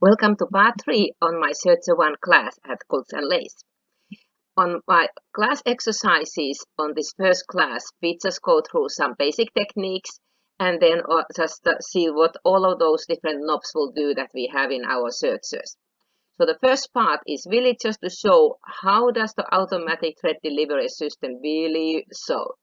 Welcome to part 3 on my Serger 1 class at Quilts and Lace. On my class exercises on this first class, we just go through some basic techniques and then just see what all of those different knobs will do that we have in our Sergers. So the first part is really just to show how does the automatic thread delivery system really sew.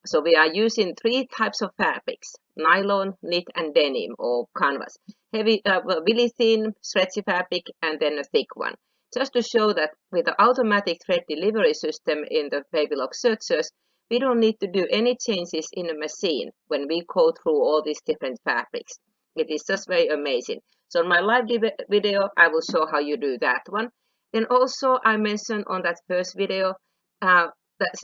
So we are using 3 types of fabrics: nylon, knit, and denim or canvas. Heavy, really thin, stretchy fabric, and then a thick one. Just to show that with the automatic thread delivery system in the Babylock Sergers, we don't need to do any changes in the machine when we go through all these different fabrics. It is just very amazing. So in my live video, I will show how you do that one. Then also I mentioned on that first video, that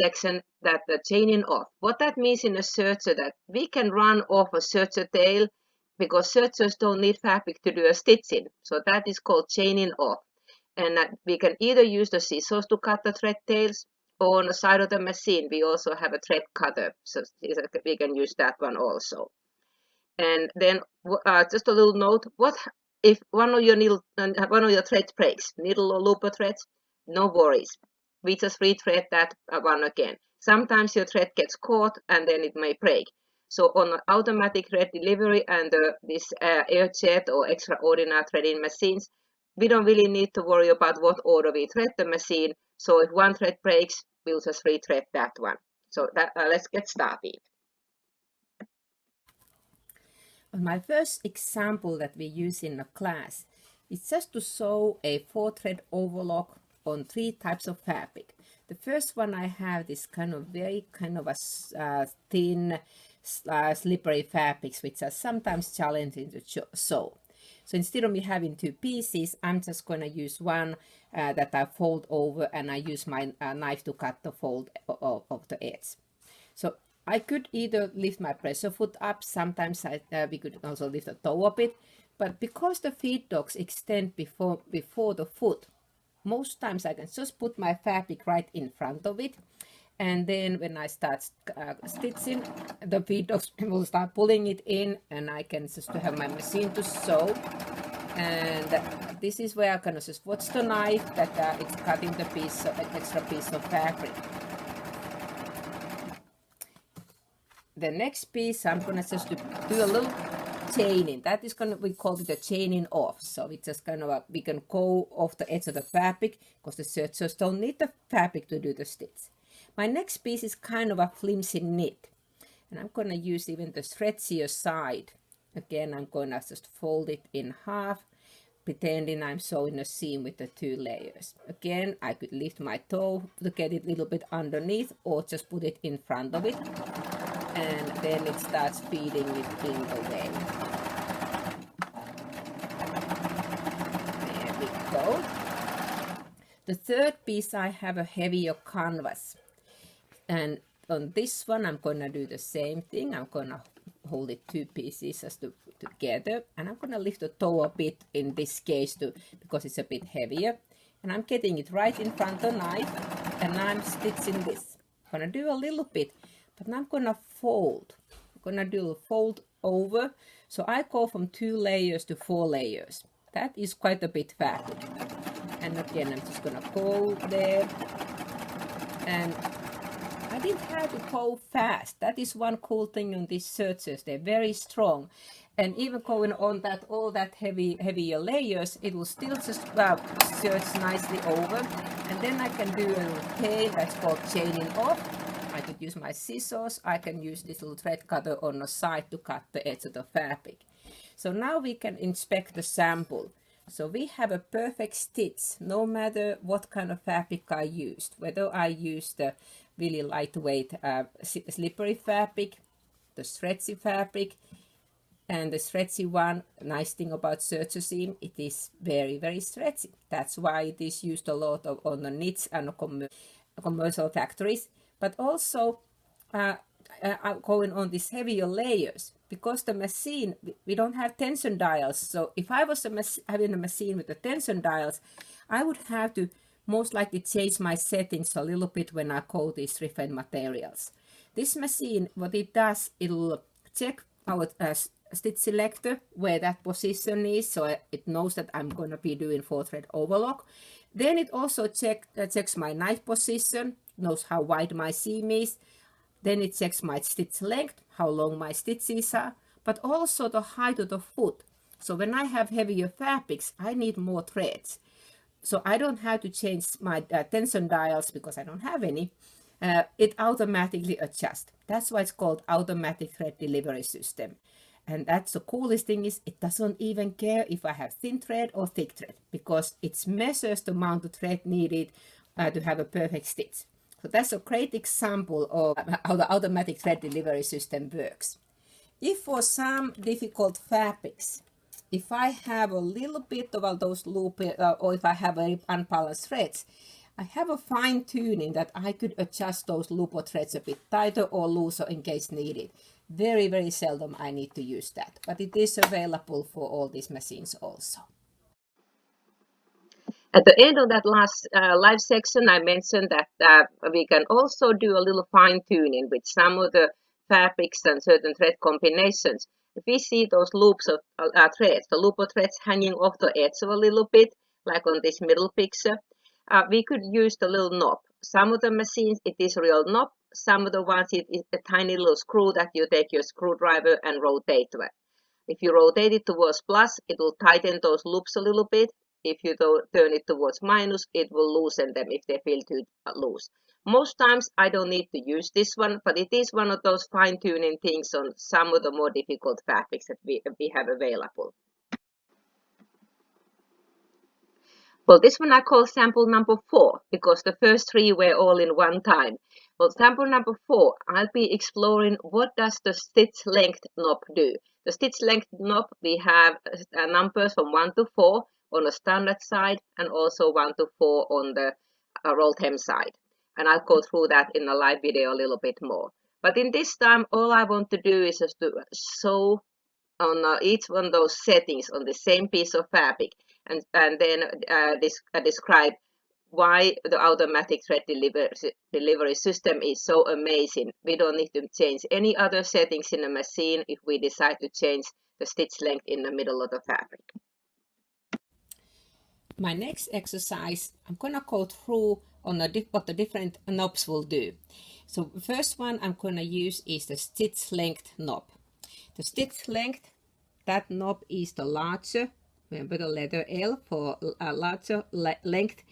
section, that the chaining off. What that means in a serger, that we can run off a serger tail because sergers don't need fabric to do a stitching. So that is called chaining off. And we can either use the scissors to cut the thread tails, or on the side of the machine we also have a thread cutter, so we can use that one also. And then just a little note: what if one of your threads breaks, needle or looper threads? No worries, we just rethread that one again. Sometimes your thread gets caught and then it may break. So on automatic thread delivery and this air jet or extraordinary threading machines, we don't really need to worry about what order we thread the machine. So if one thread breaks, we'll just rethread that one. So let's get started. My first example that we use in a class is just to sew a 4-thread overlock on 3 types of fabric. The first one, I have this very thin, slippery fabrics, which are sometimes challenging to sew. So instead of me having 2 pieces, I'm just going to use one that I fold over, and I use my knife to cut the fold of the edge. So I could either lift my pressure foot up, sometimes we could also lift the toe a bit, but because the feed dogs extend before the foot, most times I can just put my fabric right in front of it, and then when I start stitching, the feed dogs will start pulling it in, and I can just have my machine to sew. And this is where I can just watch the knife that it's cutting the extra piece of fabric. The next piece, I'm gonna just do a little chaining. That is we call it the chaining off. So it's just we can go off the edge of the fabric because the sergers don't need the fabric to do the stitch. My next piece is kind of a flimsy knit, and I'm gonna use even the stretchier side. Again, I'm gonna just fold it in half, pretending I'm sewing a seam with the 2 layers. Again, I could lift my toe to get it a little bit underneath, or just put it in front of it, and then it starts feeding it in the way. There we go. The third piece, I have a heavier canvas, and on this one I'm going to do the same thing. I'm going to hold it 2 pieces together, and I'm going to lift the toe a bit in this case too, because it's a bit heavier, and I'm getting it right in front of the knife, and I'm stitching this. I'm going to do a little bit, but now I'm going to fold. I'm going to do a fold over, so I go from 2 layers to 4 layers. That is quite a bit fabric. And again, I'm just going to go there, and I didn't have to go fast. That is one cool thing on these sergers. They're very strong, and even going on all that heavier layers, it will still just serge nicely over. And then I can do a little tail that's called chaining off. I could use my scissors. I can use this little thread cutter on the side to cut the edge of the fabric. So now we can inspect the sample. So we have a perfect stitch, no matter what kind of fabric I used, whether I used the really lightweight slippery fabric, the stretchy fabric, and the stretchy one. Nice thing about serger seam, it is very, very stretchy. That's why it is used a lot on the knits and commercial factories, but also going on these heavier layers, because the machine, we don't have tension dials. So if I was having a machine with the tension dials, I would have to most likely change my settings a little bit when I coat these refined materials. This machine, what it does, it'll check our stitch selector where that position is, so it knows that I'm going to be doing 4-thread overlock. Then it also checks my knife position, knows how wide my seam is. Then it checks my stitch length, how long my stitches are, but also the height of the foot. So when I have heavier fabrics, I need more threads. So I don't have to change my tension dials because I don't have any. It automatically adjusts. That's why it's called automatic thread delivery system. And that's the coolest thing is it doesn't even care if I have thin thread or thick thread because it measures the amount of thread needed to have a perfect stitch. So that's a great example of how the automatic thread delivery system works. If for some difficult fabrics, if I have a little bit of those loop or if I have very unbalanced threads, I have a fine tuning that I could adjust those loop or threads a bit tighter or looser in case needed. Very, very seldom I need to use that, but it is available for all these machines also. At the end of that last live section, I mentioned that we can also do a little fine tuning with some of the fabrics and certain thread combinations. If we see those loops of threads, the loop of threads hanging off the edge of a little bit, like on this middle picture, we could use the little knob. Some of the machines, it is a real knob. Some of the ones, it is a tiny little screw that you take your screwdriver and rotate to it. If you rotate it towards plus, it will tighten those loops a little bit. If you turn it towards minus, it will loosen them if they feel too loose. Most times I don't need to use this one, but it is one of those fine-tuning things on some of the more difficult fabrics that we have available. Well, this one I call sample number 4 because the first 3 were all in one time. Well, sample number 4, I'll be exploring what does the stitch length knob do. The stitch length knob, we have numbers from 1 to 4 on the standard side and also 1 to 4 on the rolled hem side. And I'll go through that in a live video a little bit more. But in this time, all I want to do is just to sew on each one of those settings on the same piece of fabric and then describe why the automatic thread delivery system is so amazing. We don't need to change any other settings in the machine if we decide to change the stitch length in the middle of the fabric. My next exercise, I'm going to go through on what the different knobs will do. So the first one I'm going to use is the stitch length knob. The stitch length, that knob is the larger, remember the letter L for larger length.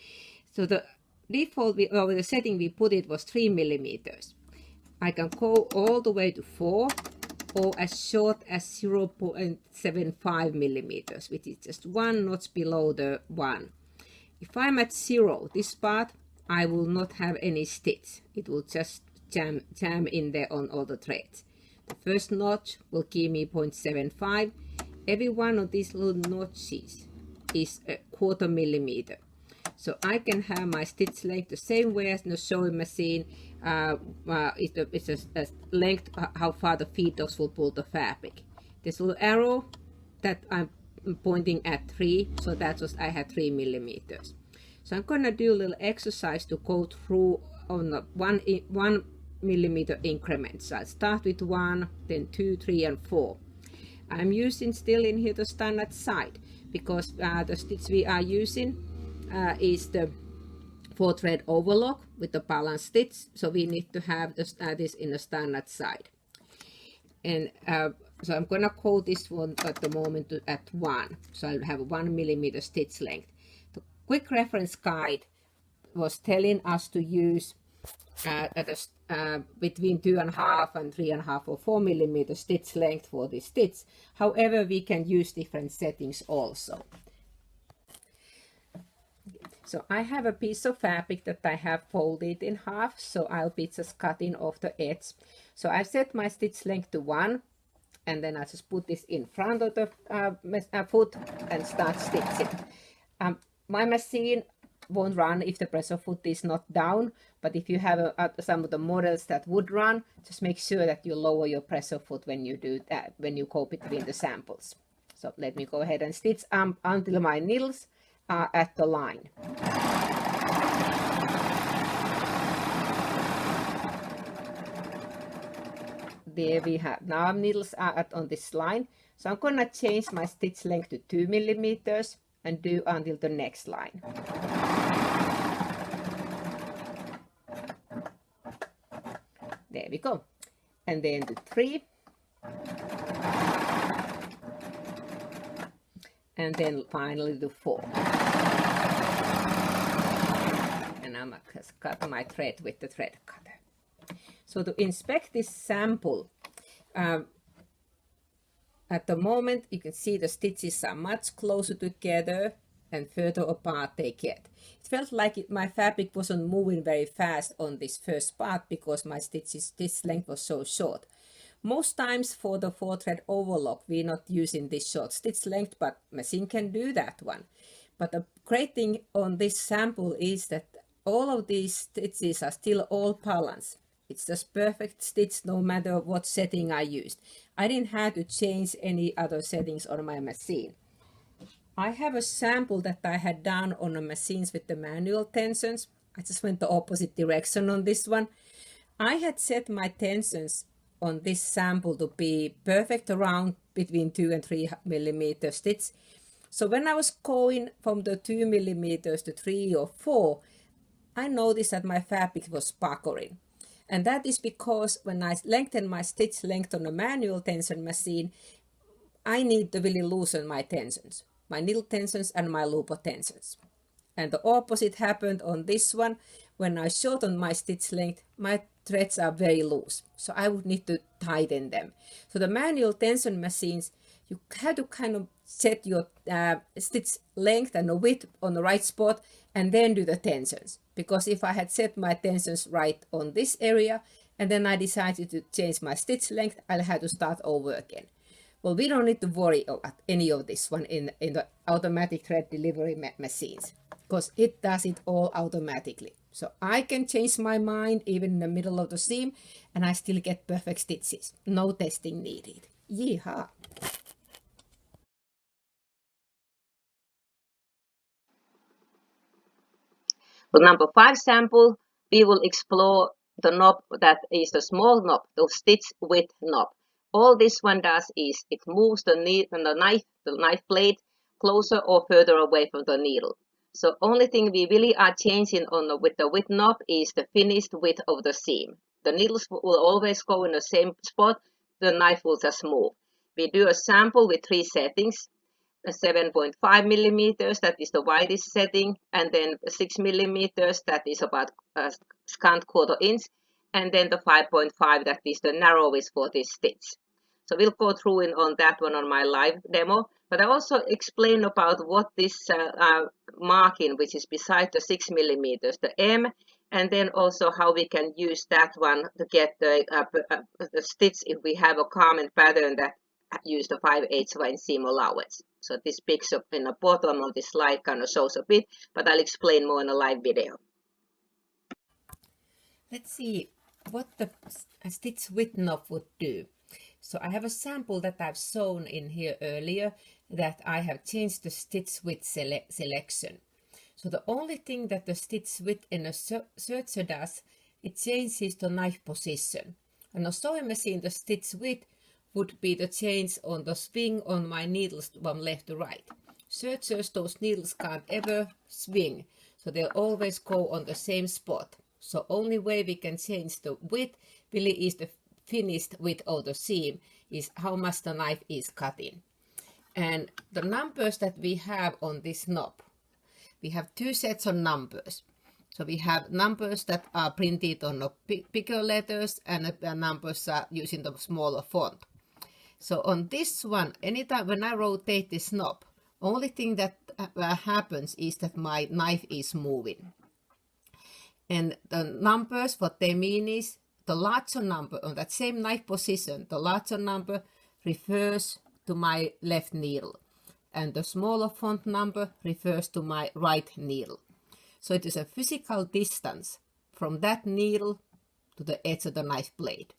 So the default, the setting we put it was 3 millimeters. I can go all the way to 4 or as short as 0.75 millimeters, which is just 1 notch below the 1. If I'm at 0, this part, I will not have any stitch. It will just jam in there on all the threads. The first notch will give me 0.75. Every one of these little notches is a 1/4 millimeter. So I can have my stitch length the same way as the sewing machine. It's a length, how far the feeders will pull the fabric. This little arrow that I'm pointing at 3, so that's what I have 3 millimeters. So I'm going to do a little exercise to go through on the 1 millimeter increments. So I'll start with 1, then 2, 3, and 4. I'm using still in here the standard side because the stitch we are using is the 4-thread overlock with the balance stitch, so we need to have this in the standard side. And so I'm gonna call this one at the moment at 1, so I'll have 1 millimeter stitch length. The quick reference guide was telling us to use between 2.5 and 3.5 or 4 millimeter stitch length for this stitch. However, we can use different settings also. So I have a piece of fabric that I have folded in half, so I'll be just cutting off the edge. So I set my stitch length to 1, and then I just put this in front of the foot and start stitching. My machine won't run if the pressure foot is not down, but if you have some of the models that would run, just make sure that you lower your pressure foot when you do that, when you go between the samples. So let me go ahead and stitch until my needles are at the line. there we have, now needles are on this line. So I'm gonna change my stitch length to 2 millimeters and do until the next line. There we go. And then to 3. And then finally to 4. And I'm gonna cut my thread with the thread cutter. So to inspect this sample, at the moment you can see the stitches are much closer together and further apart they get. It felt like my fabric wasn't moving very fast on this first part because my stitch length was so short. Most times for the 4-thread overlock, we're not using this short stitch length, but machine can do that one. But the great thing on this sample is that all of these stitches are still all balanced. It's just perfect stitch no matter what setting I used. I didn't have to change any other settings on my machine. I have a sample that I had done on the machines with the manual tensions. I just went the opposite direction on this one. I had set my tensions on this sample to be perfect around between 2 and 3 millimeter stitch. So when I was going from the 2 millimeters to 3 or 4, I noticed that my fabric was puckering. And that is because when I lengthen my stitch length on a manual tension machine, I need to really loosen my tensions, my needle tensions and my looper tensions. And the opposite happened on this one. When I shorten my stitch length, my threads are very loose, so I would need to tighten them. So the manual tension machines, you have to kind of set your stitch length and the width on the right spot and then do the tensions. Because if I had set my tensions right on this area and then I decided to change my stitch length, I'll have to start over again. Well, we don't need to worry about any of this one in the automatic thread delivery machines, because it does it all automatically. So I can change my mind even in the middle of the seam and I still get perfect stitches. No testing needed. Yeehaw! For number 5 sample, we will explore the knob that is the small knob, the stitch width knob. All this one does is it moves the knife blade closer or further away from the needle. So only thing we really are changing with the width knob is the finished width of the seam. The needles will always go in the same spot, the knife will just move. We do a sample with 3 settings. 7.5 millimeters, that is the widest setting, and then 6 millimeters, that is about scant quarter inch, and then the 5.5, that is the narrowest for this stitch. So we'll go through on that one on my live demo, but I also explain about what this marking, which is beside the 6 millimeters, the M, and then also how we can use that one to get the stitch if we have a common pattern that use the 5/8 seam allowance. So this picture in the bottom of the slide kind of shows a bit, but I'll explain more in a live video. Let's see what the stitch width knob would do. So I have a sample that I've shown in here earlier that I have changed the stitch width selection. So the only thing that the stitch width in a Serger does, it changes the knife position. On a sewing machine, the stitch width would be the change on the swing on my needles from left to right. Sergers, those needles can't ever swing, so they'll always go on the same spot. So only way we can change the width really is the finished width of the seam, is how much the knife is cutting. And the numbers that we have on this knob, we have 2 sets of numbers. So we have numbers that are printed on the bigger letters and numbers are using the smaller font. So on this one, anytime when I rotate this knob, only thing that happens is that my knife is moving. And the numbers, what they mean is the larger number on that same knife position, the larger number refers to my left needle. And the smaller font number refers to my right needle. So it is a physical distance from that needle to the edge of the knife blade.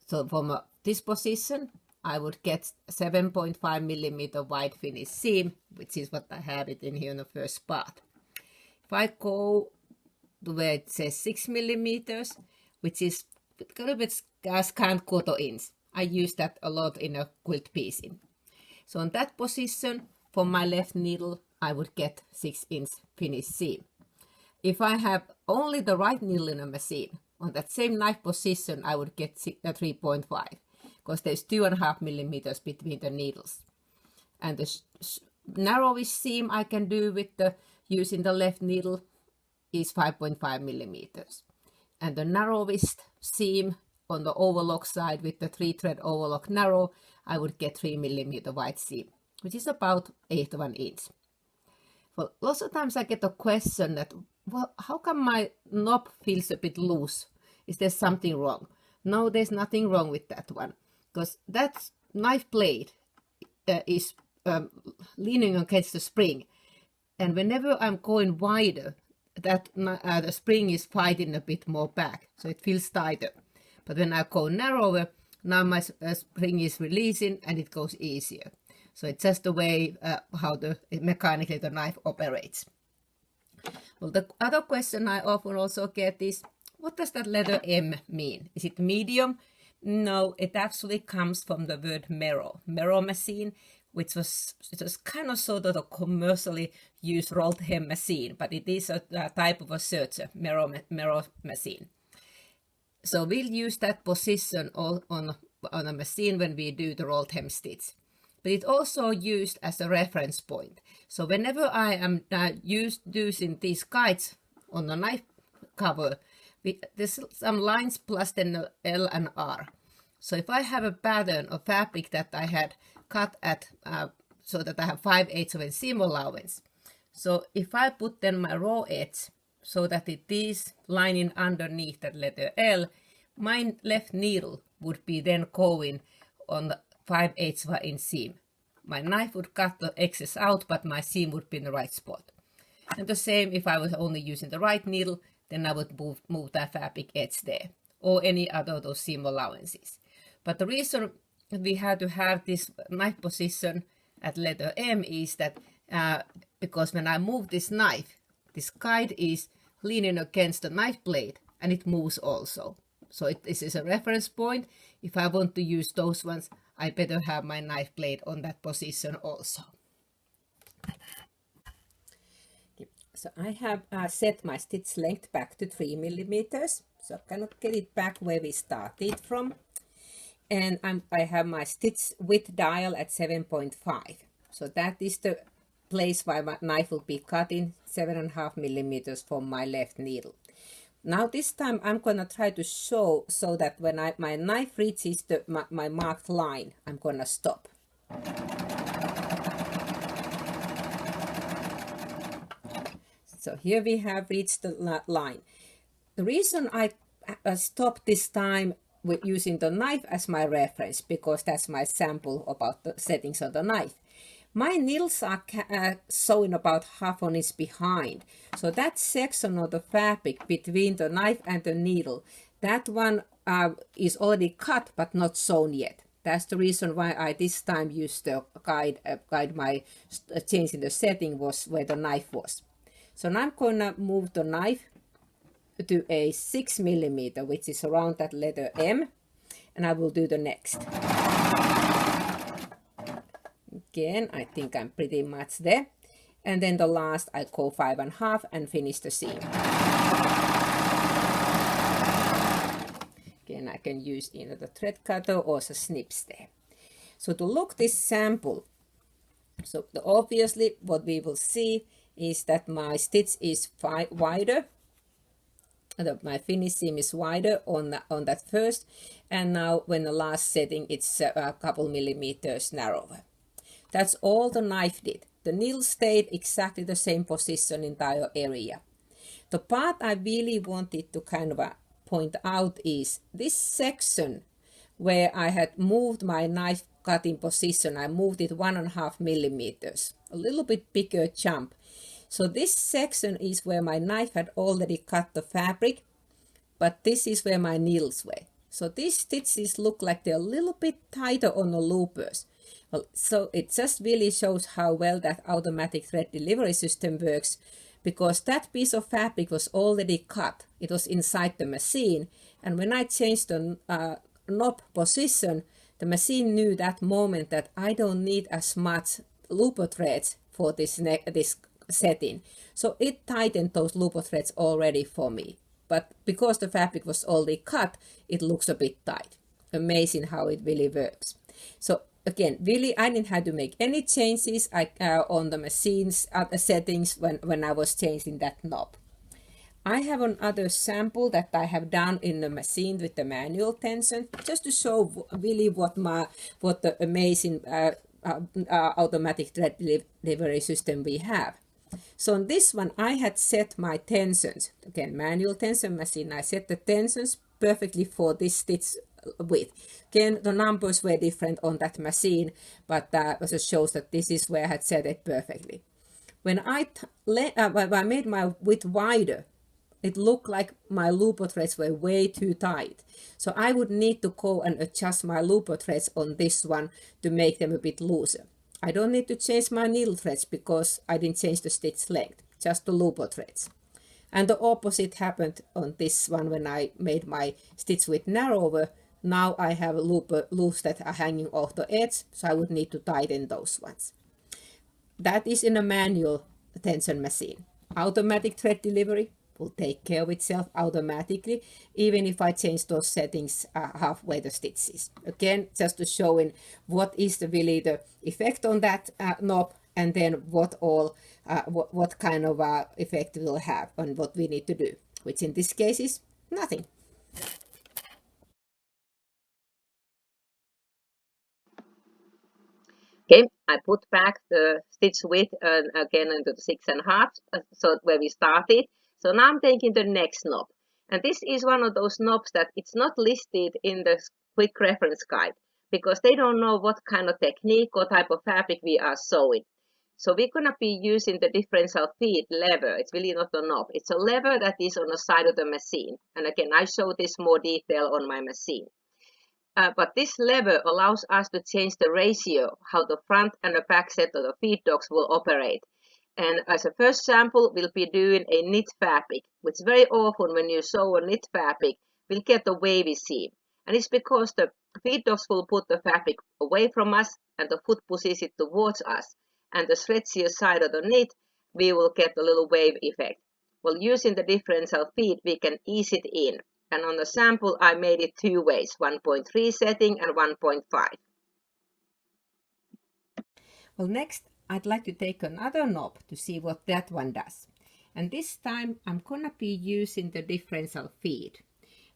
So from this position, I would get 7.5 millimeter wide finished seam, which is what I have it in here in the first part. If I go to where it says 6 millimeters, which is a little bit scant 1/4 inch. I use that a lot in a quilt piecing. So on that position, for my left needle, I would get 6-inch finished seam. If I have only the right needle in a machine, on that same knife position, I would get 3.5, because there's 2.5 millimeters between the needles. And the narrowest seam I can do with using the left needle is 5.5 millimeters. And the narrowest seam on the overlock side with the 3-thread overlock narrow, I would get 3 millimeter wide seam, which is about 1/8 of an inch. Well, lots of times I get a question that, well, how come my knob feels a bit loose? Is there something wrong? No, there's nothing wrong with that one, because that knife blade is leaning against the spring, and whenever I'm going wider, that the spring is fighting a bit more back, so it feels tighter. But when I go narrower, now my spring is releasing and it goes easier. So it's just the way how mechanically the knife operates. Well, the other question I often also get is, what does that letter M mean? Is it medium? No, it actually comes from the word Mero machine, which was kind of sort of a commercially used rolled hem machine, but it is a type of a Serger, Mero machine. So we'll use that position on a machine when we do the rolled hem stitch. But it's also used as a reference point. So whenever I am using these guides on the knife cover, there's some lines plus then the L and R. So if I have a pattern of fabric that I had cut at, so that I have 5/8 of a seam allowance. So if I put then my raw edge so that it is lining underneath that letter L, my left needle would be then going on the 5/8 of an inch seam. My knife would cut the excess out, but my seam would be in the right spot. And the same if I was only using the right needle, then I would move that fabric edge there, or any other of those seam allowances. But the reason we had to have this knife position at letter M is that because when I move this knife, this guide is leaning against the knife blade and it moves also. So this is a reference point. If I want to use those ones, I better have my knife blade on that position also. So I have set my stitch length back to 3 millimeters. So I cannot get it back where we started from. And I have my stitch width dial at 7.5. So that is the place where my knife will be cutting 7.5 millimeters from my left needle. Now this time I'm gonna try to show so that when my knife reaches my marked line, I'm gonna stop. So here we have reached the line. The reason I stopped this time with using the knife as my reference, because that's my sample about the settings of the knife. My needles are sewing about 1/2 inch behind. So that section of the fabric between the knife and the needle, that one is already cut but not sewn yet. That's the reason why I this time used the guide my change in the setting was where the knife was. So now I'm going to move the knife to a 6 millimeter, which is around that letter M, and I will do the next. Again, I think I'm pretty much there. And then the last, I go 5.5 and finish the seam. Again, I can use either the thread cutter or the snips there. So to look this sample, so obviously what we will see is that my stitch is wider. My finish seam is wider on that first, and now when the last setting, it's a couple millimeters narrower. That's all the knife did. The needle stayed exactly the same position entire area. The part I really wanted to kind of point out is this section where I had moved my knife cutting position. I moved it 1.5 millimeters, a little bit bigger jump. So this section is where my knife had already cut the fabric, but this is where my needles were. So these stitches look like they're a little bit tighter on the loopers. Well, so it just really shows how well that automatic thread delivery system works, because that piece of fabric was already cut. It was inside the machine, and when I changed the knob position, the machine knew that moment that I don't need as much looper threads for this setting. So it tightened those looper threads already for me. But because the fabric was already cut, it looks a bit tight. Amazing how it really works. So again, really, I didn't have to make any changes on the machine's settings when I was changing that knob. I have another sample that I have done in the machine with the manual tension, just to show really what the amazing automatic thread delivery system we have. So on this one, I had set my tensions. Again, manual tension machine. I set the tensions perfectly for this stitch width. Again, the numbers were different on that machine, but also shows that this is where I had set it perfectly. When I made my width wider, it looked like my looper threads were way too tight. So I would need to go and adjust my looper threads on this one to make them a bit looser. I don't need to change my needle threads because I didn't change the stitch length, just the looper threads. And the opposite happened on this one when I made my stitch width narrower. Now I have looper loops that are hanging off the edge, so I would need to tighten those ones. That is in a manual tension machine. Automatic thread delivery will take care of itself automatically, even if I change those settings halfway the stitches. Again, just to show in what is really the effect on that knob, and then what kind of effect it will have on what we need to do, which in this case is nothing. Okay, I put back the stitch width again into the 6.5, so where we started. So now I'm taking the next knob. And this is one of those knobs that it's not listed in the quick reference guide because they don't know what kind of technique or type of fabric we are sewing. So we're going to be using the differential feed lever. It's really not a knob. It's a lever that is on the side of the machine. And again, I show this more detail on my machine. But this lever allows us to change the ratio, how the front and the back set of the feed dogs will operate. And as a first sample, we'll be doing a knit fabric, which very often when you sew a knit fabric, we'll get a wavy seam. And it's because the feed dogs will put the fabric away from us and the foot pushes it towards us. And the stretchier side of the knit, we will get a little wave effect. Well, using the differential feed, we can ease it in. And on the sample, I made it two ways, 1.3 setting and 1.5. Well, next, I'd like to take another knob to see what that one does. And this time, I'm gonna be using the differential feed,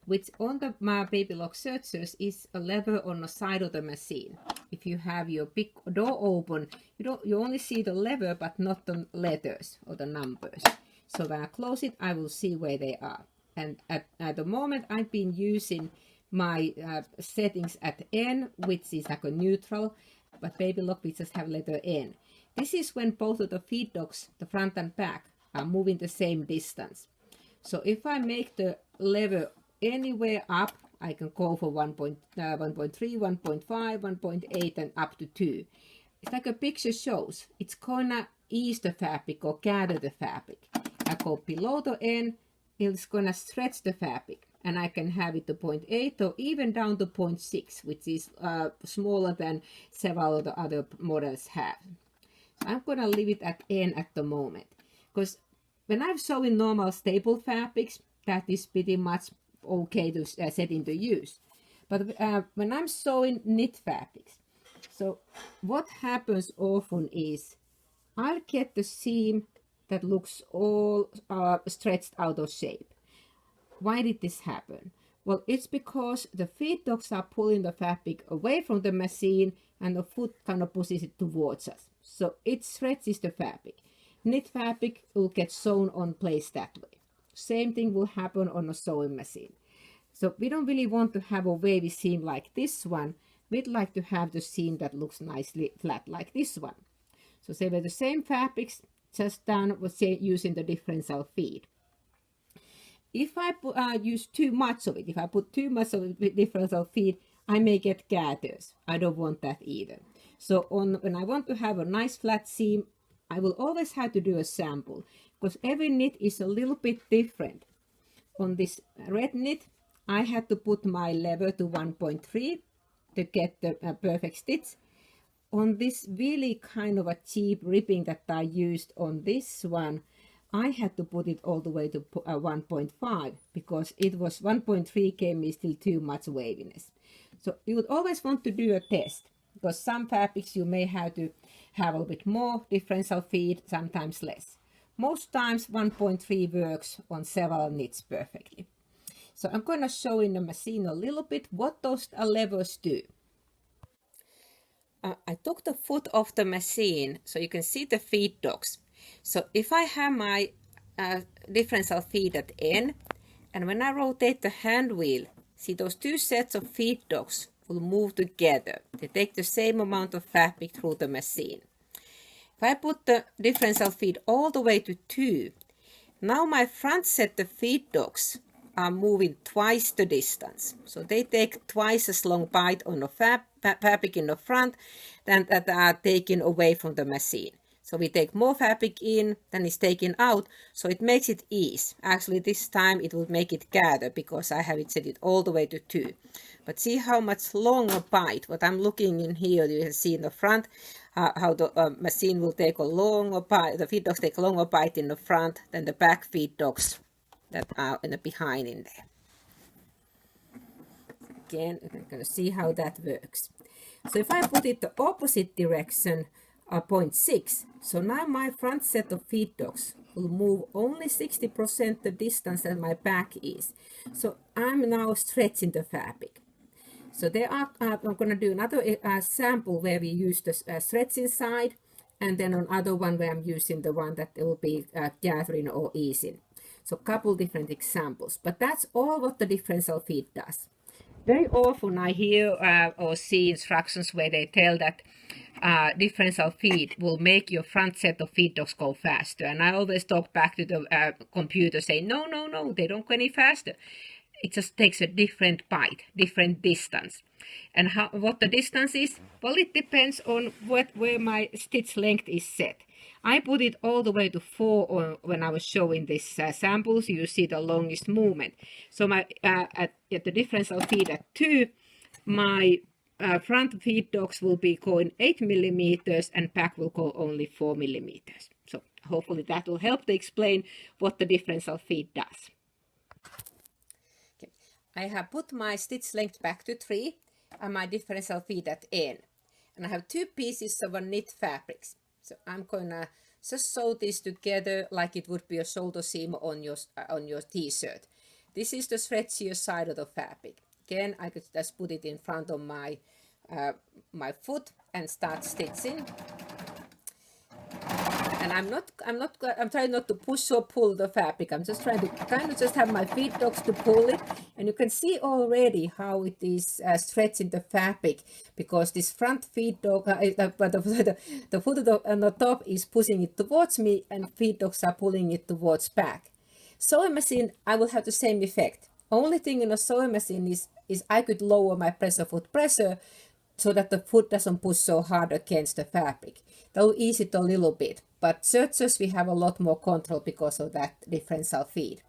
which on my Baby Lock Sergers is a lever on the side of the machine. If you have your big door open, you only see the lever, but not the letters or the numbers. So when I close it, I will see where they are. And at the moment, I've been using my settings at N, which is like a neutral, but Baby Lock, we just have letter N. This is when both of the feed dogs, the front and back, are moving the same distance. So if I make the lever anywhere up, I can go for 1.3, 1.5, 1.8, and up to 2. It's like a picture shows. It's gonna ease the fabric or gather the fabric. I go below the N, it's gonna stretch the fabric, and I can have it to 0.8 or even down to 0.6, which is smaller than several of the other models have. So I'm gonna leave it at N at the moment, because when I'm sewing normal staple fabrics, that is pretty much okay to set into use. But when I'm sewing knit fabrics, so what happens often is I'll get the seam that looks all stretched out of shape. Why did this happen? Well, it's because the feed dogs are pulling the fabric away from the machine and the foot kind of pushes it towards us. So it stretches the fabric. Knit fabric will get sewn on place that way. Same thing will happen on a sewing machine. So we don't really want to have a wavy seam like this one. We'd like to have the seam that looks nicely flat like this one. So say we're the same fabrics, just done with using the differential feed. If I use too much of it, if I put too much of the differential feed, I may get gathers. I don't want that either. So when I want to have a nice flat seam, I will always have to do a sample, because every knit is a little bit different. On this red knit, I had to put my lever to 1.3 to get the perfect stitch. On this really kind of a cheap ribbing that I used on this one, I had to put it all the way to 1.5 because it was 1.3 gave me still too much waviness. So you would always want to do a test because some fabrics you may have to have a little bit more differential feed, sometimes less. Most times 1.3 works on several knits perfectly. So I'm going to show in the machine a little bit what those levers do. I took the foot off the machine so you can see the feed dogs. So if I have my differential feed at N, and when I rotate the hand wheel, see those two sets of feed dogs will move together. They take the same amount of fabric through the machine. If I put the differential feed all the way to 2, now my front set of feed dogs are moving twice the distance. So they take twice as long bite on the fabric in the front than that are taken away from the machine. So we take more fabric in than is taken out, so it makes it ease. Actually this time it will make it gather because I have it set it all the way to 2. But see how much longer bite, what I'm looking in here, you can see in the front, how the machine will take a longer bite, the feed dogs take a longer bite in the front than the back feed dogs that are in the behind in there. Again, you're going to see how that works. So if I put it the opposite direction, 0.6, so now my front set of feed dogs will move only 60% the distance that my back is. So I'm now stretching the fabric. So there are, I'm going to do another sample where we use the stretching side, and then on other one where I'm using the one that will be gathering or easing. So a couple different examples, but that's all what the differential feed does. Very often I hear or see instructions where they tell that differential feed will make your front set of feed dogs go faster. And I always talk back to the computer saying, no, they don't go any faster. It just takes a different bite, different distance. And what the distance is? Well, it depends on where my stitch length is set. I put it all the way to 4 when I was showing these samples. You see the longest movement. So my at the differential feed at 2, my front feed dogs will be going 8 millimeters and back will go only 4 millimeters. So hopefully that will help to explain what the differential feed does. Okay. I have put my stitch length back to 3 and my differential feed at N. And I have 2 pieces of knit fabrics. So I'm going to just sew this together like it would be a shoulder seam on your t-shirt. This is the stretchier side of the fabric. Again, I could just put it in front of my my foot and start stitching. And I'm trying not to push or pull the fabric. I'm just trying to kind of just have my feed dogs to pull it. And you can see already how it is stretching the fabric because this front feed dog, the foot on the top is pushing it towards me and feed dogs are pulling it towards back. Sewing machine, I will have the same effect. Only thing in a sewing machine is I could lower my foot pressure so that the foot doesn't push so hard against the fabric. That will ease it a little bit. But sergers, we have a lot more control because of that differential feed.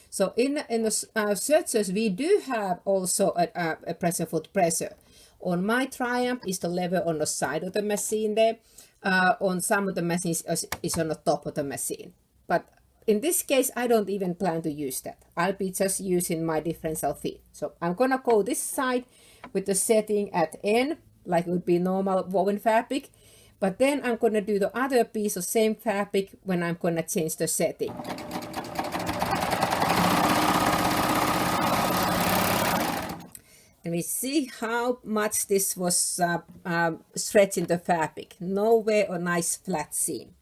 So in the sergers, we do have also a pressure foot pressure. On my Triumph is the lever on the side of the machine there. On some of the machines is on the top of the machine. But in this case, I don't even plan to use that. I'll be just using my differential feed. So I'm going to go this side with the setting at N, like it would be normal woven fabric. But then I'm going to do the other piece of same fabric when I'm going to change the setting. And we see how much this was stretching the fabric. Nowhere a nice flat seam.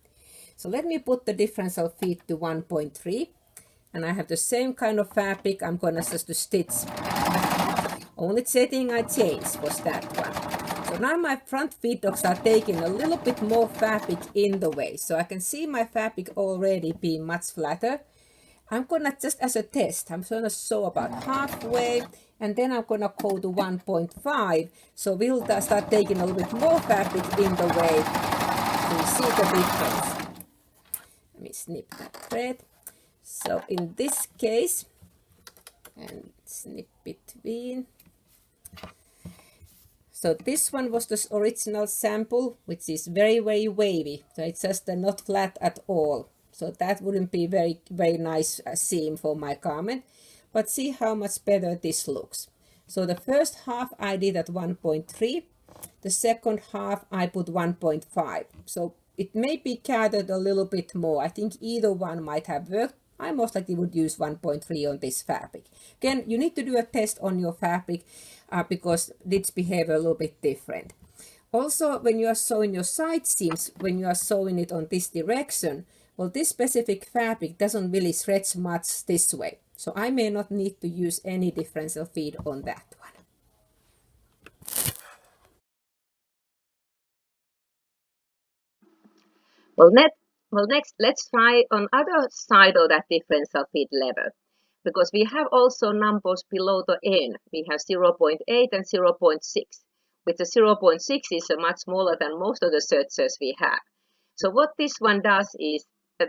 So let me put the differential feed to 1.3. And I have the same kind of fabric. I'm going to just to stitch. Only setting I changed was that one. So now my front feed dogs are taking a little bit more fabric in the way. So I can see my fabric already being much flatter. I'm going to just as a test, I'm going to sew about halfway. And then I'm going to go to 1.5. So we'll start taking a little bit more fabric in the way. So you see the difference. me snip that thread. So in this case, and snip between. So this one was the original sample, which is very, very wavy. So it's just not flat at all. So that wouldn't be very, very nice seam for my garment. But see how much better this looks. So the first half I did at 1.3. The second half I put 1.5. So it may be gathered a little bit more. I think either one might have worked. I most likely would use 1.3 on this fabric. Again, you need to do a test on your fabric because knits behave a little bit different. Also, when you are sewing your side seams, when you are sewing it on this direction, well, this specific fabric doesn't really stretch much this way. So I may not need to use any differential feed on that one. Well, next, let's try on other side of that differential feed level, because we have also numbers below the n. We have 0.8 and 0.6, which the 0.6 is much smaller than most of the Sergers we have. So what this one does is that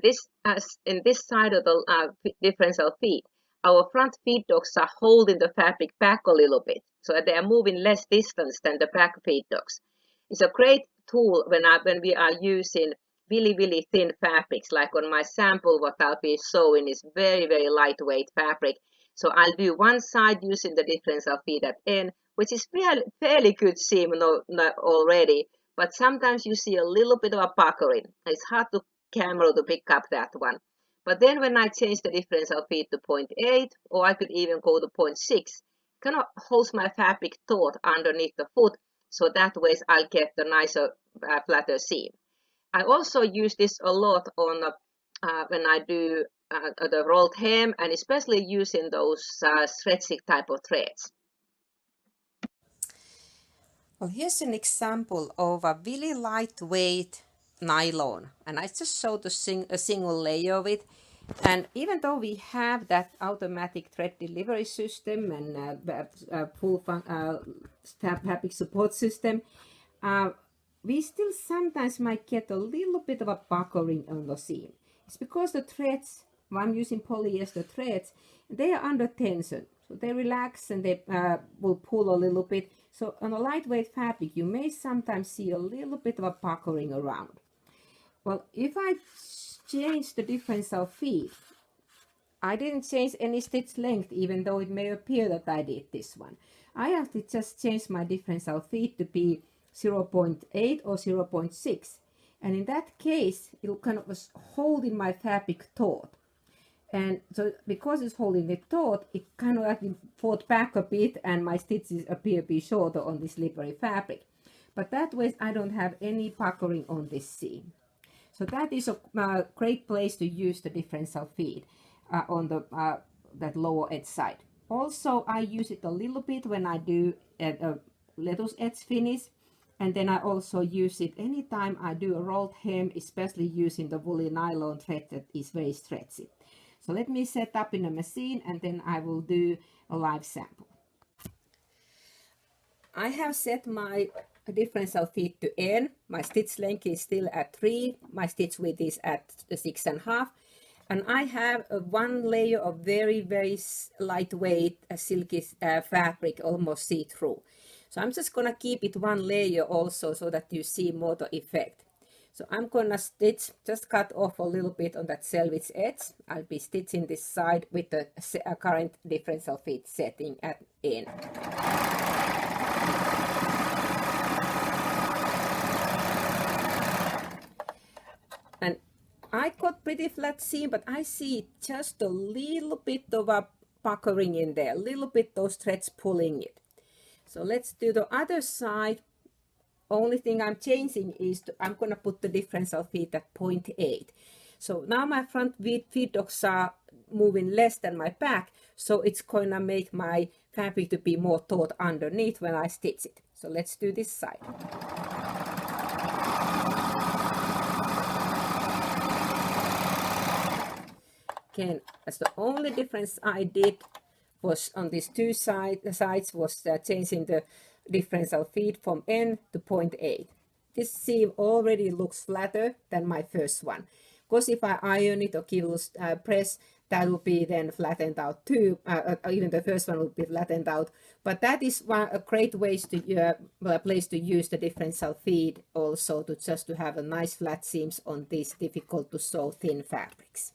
in this side of the differential feed, our front feed dogs are holding the fabric back a little bit, so they are moving less distance than the back feed dogs. It's a great tool when we are using really thin fabrics. Like on my sample, what I'll be sewing is very lightweight fabric. So I'll do one side using the differential feed at N, which is fairly good seam already, but sometimes you see a little bit of a puckering. It's hard to camera to pick up that one. But then when I change the differential feed to 0.8, or I could even go to 0.6, kind of holds my fabric taut underneath the foot, so that way I'll get the nicer, flatter seam. I also use this a lot on when I do the rolled hem, and especially using those stretchy type of threads. Well, here's an example of a really lightweight nylon, and I just showed a single layer of it. And even though we have that automatic thread delivery system and full fabric support system, we still sometimes might get a little bit of a puckering on the seam. It's because the threads, when I'm using polyester threads, they are under tension. So they relax and they will pull a little bit. So on a lightweight fabric, you may sometimes see a little bit of a puckering around. Well, if I change the differential feed, I didn't change any stitch length, even though it may appear that I did this one. I actually just changed my differential feed to be 0.8 or 0.6. And in that case, it kind of was holding my fabric taut. And so because it's holding it taut, it kind of actually fought back a bit and my stitches appear to be shorter on this slippery fabric. But that way I don't have any puckering on this seam. So that is a great place to use the differential feed on the that lower edge side. Also, I use it a little bit when I do a lettuce edge finish. And then I also use it anytime I do a rolled hem, especially using the woolly nylon thread that is very stretchy. So let me set up in a machine and then I will do a live sample. I have set my differential feed to N. My stitch length is still at 3. My stitch width is at 6.5. And I have one layer of very lightweight silky fabric, almost see-through. So I'm just going to keep it one layer also so that you see more the effect. So I'm going to stitch, just cut off a little bit on that selvage edge. I'll be stitching this side with the current differential feed setting at N. And I got pretty flat seam, but I see just a little bit of a puckering in there, a little bit those threads pulling it. So let's do the other side. Only thing I'm changing is I'm going to put the differential feed at 0.8. So now my front feed dogs are moving less than my back, so it's going to make my fabric to be more taut underneath when I stitch it. So let's do this side. Again, that's the only difference I did was on these two sides was changing the differential feed from N to 0.8. This seam already looks flatter than my first one. Because if I iron it or give a press, that will be then flattened out too. Even the first one will be flattened out. But that is a great place to use the differential feed also, to have a nice flat seams on these difficult to sew thin fabrics.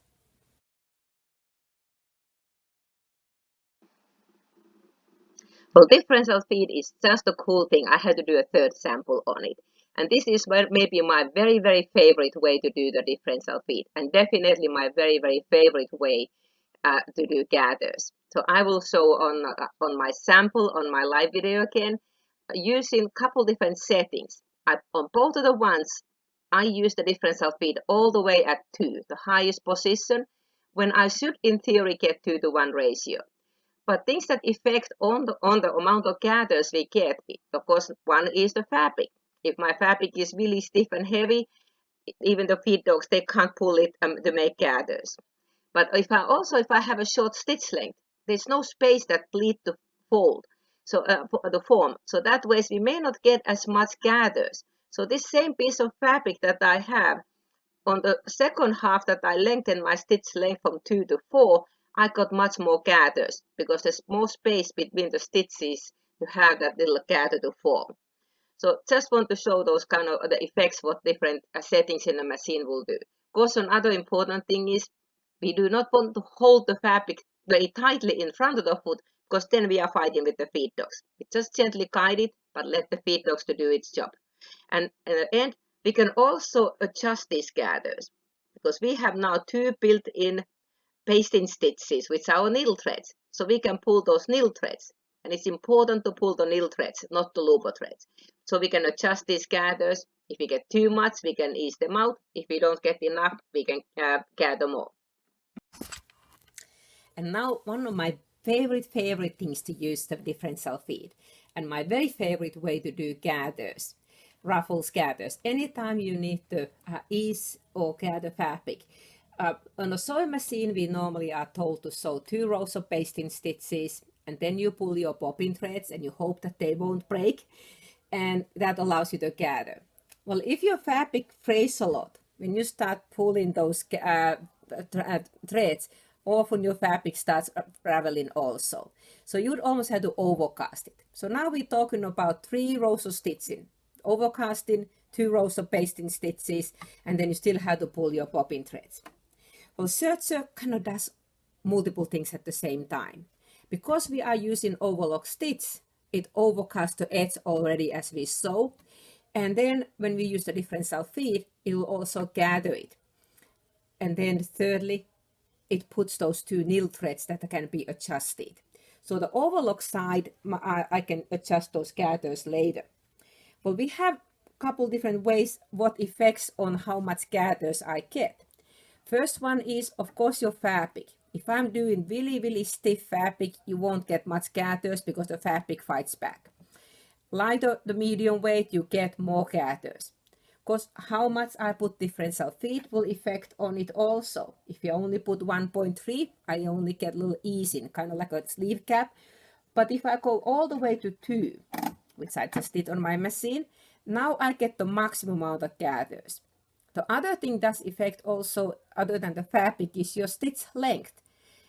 Well, differential feed is just a cool thing. I had to do a third sample on it. And this is maybe my very, very favorite way to do the differential feed, and definitely my very, very favorite way to do gathers. So I will show on my sample on my live video again, using a couple different settings. On both of the ones, I use the differential feed all the way at 2, the highest position, when I should in theory get 2-to-1 ratio. But things that affect on the amount of gathers we get, of course, one is the fabric. If my fabric is really stiff and heavy, even the feed dogs, they can't pull it to make gathers. But if I have a short stitch length, there's no space that bleed to fold, so the form. So that way we may not get as much gathers. So this same piece of fabric that I have, on the second half that I lengthen my stitch length from 2 to 4, I got much more gathers because there's more space between the stitches to have that little gather to form. So just want to show those kind of the effects what different settings in the machine will do. Of course, another important thing is we do not want to hold the fabric very tightly in front of the foot, because then we are fighting with the feed dogs. We just gently guide it, but let the feed dogs to do its job. And at the end, we can also adjust these gathers, because we have now 2 built-in pasting stitches, which are needle threads. So we can pull those needle threads. And it's important to pull the needle threads, not the looper threads. So we can adjust these gathers. If we get too much, we can ease them out. If we don't get enough, we can gather more. And now one of my favorite things to use the differential feed, and my very favorite way to do gathers, ruffles gathers. Anytime you need to ease or gather fabric. On a sewing machine, we normally are told to sew 2 rows of basting stitches, and then you pull your bobbin threads and you hope that they won't break, and that allows you to gather. Well, if your fabric frays a lot, when you start pulling those threads, often your fabric starts raveling also. So you would almost have to overcast it. So now we're talking about 3 rows of stitching, overcasting, 2 rows of basting stitches, and then you still have to pull your bobbin threads. Well, Serger kind of does multiple things at the same time. Because we are using overlock stitch, it overcasts the edge already as we sew. And then when we use the differential feed, it will also gather it. And then thirdly, it puts those 2 needle threads that can be adjusted. So the overlock side, I can adjust those gathers later. Well, we have a couple different ways what effects on how much gathers I get. First one is, of course, your fabric. If I'm doing really stiff fabric, you won't get much gathers because the fabric fights back. Lighter the medium weight, you get more gathers. Because how much I put differential feed will affect on it also. If you only put 1.3, I only get a little easing, kind of like a sleeve cap. But if I go all the way to 2, which I just did on my machine, now I get the maximum amount of gathers. The other thing that affects also, other than the fabric, is your stitch length.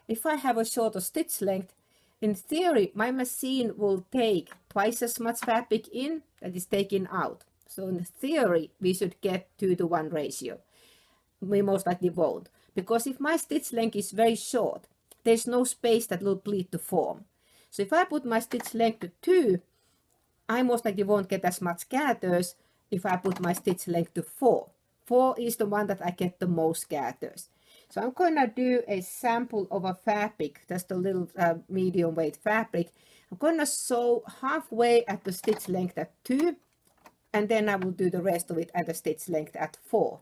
If I have a shorter stitch length, in theory, my machine will take twice as much fabric in that is taken out. So in theory, we should get 2-to-1 ratio. We most likely won't, because if my stitch length is very short, there's no space that will bleed to form. So if I put my stitch length to 2, I most likely won't get as much gathers if I put my stitch length to 4. 4 is the one that I get the most gathers. So I'm going to do a sample of a fabric, just a little medium weight fabric. I'm going to sew halfway at the stitch length at 2, and then I will do the rest of it at the stitch length at 4.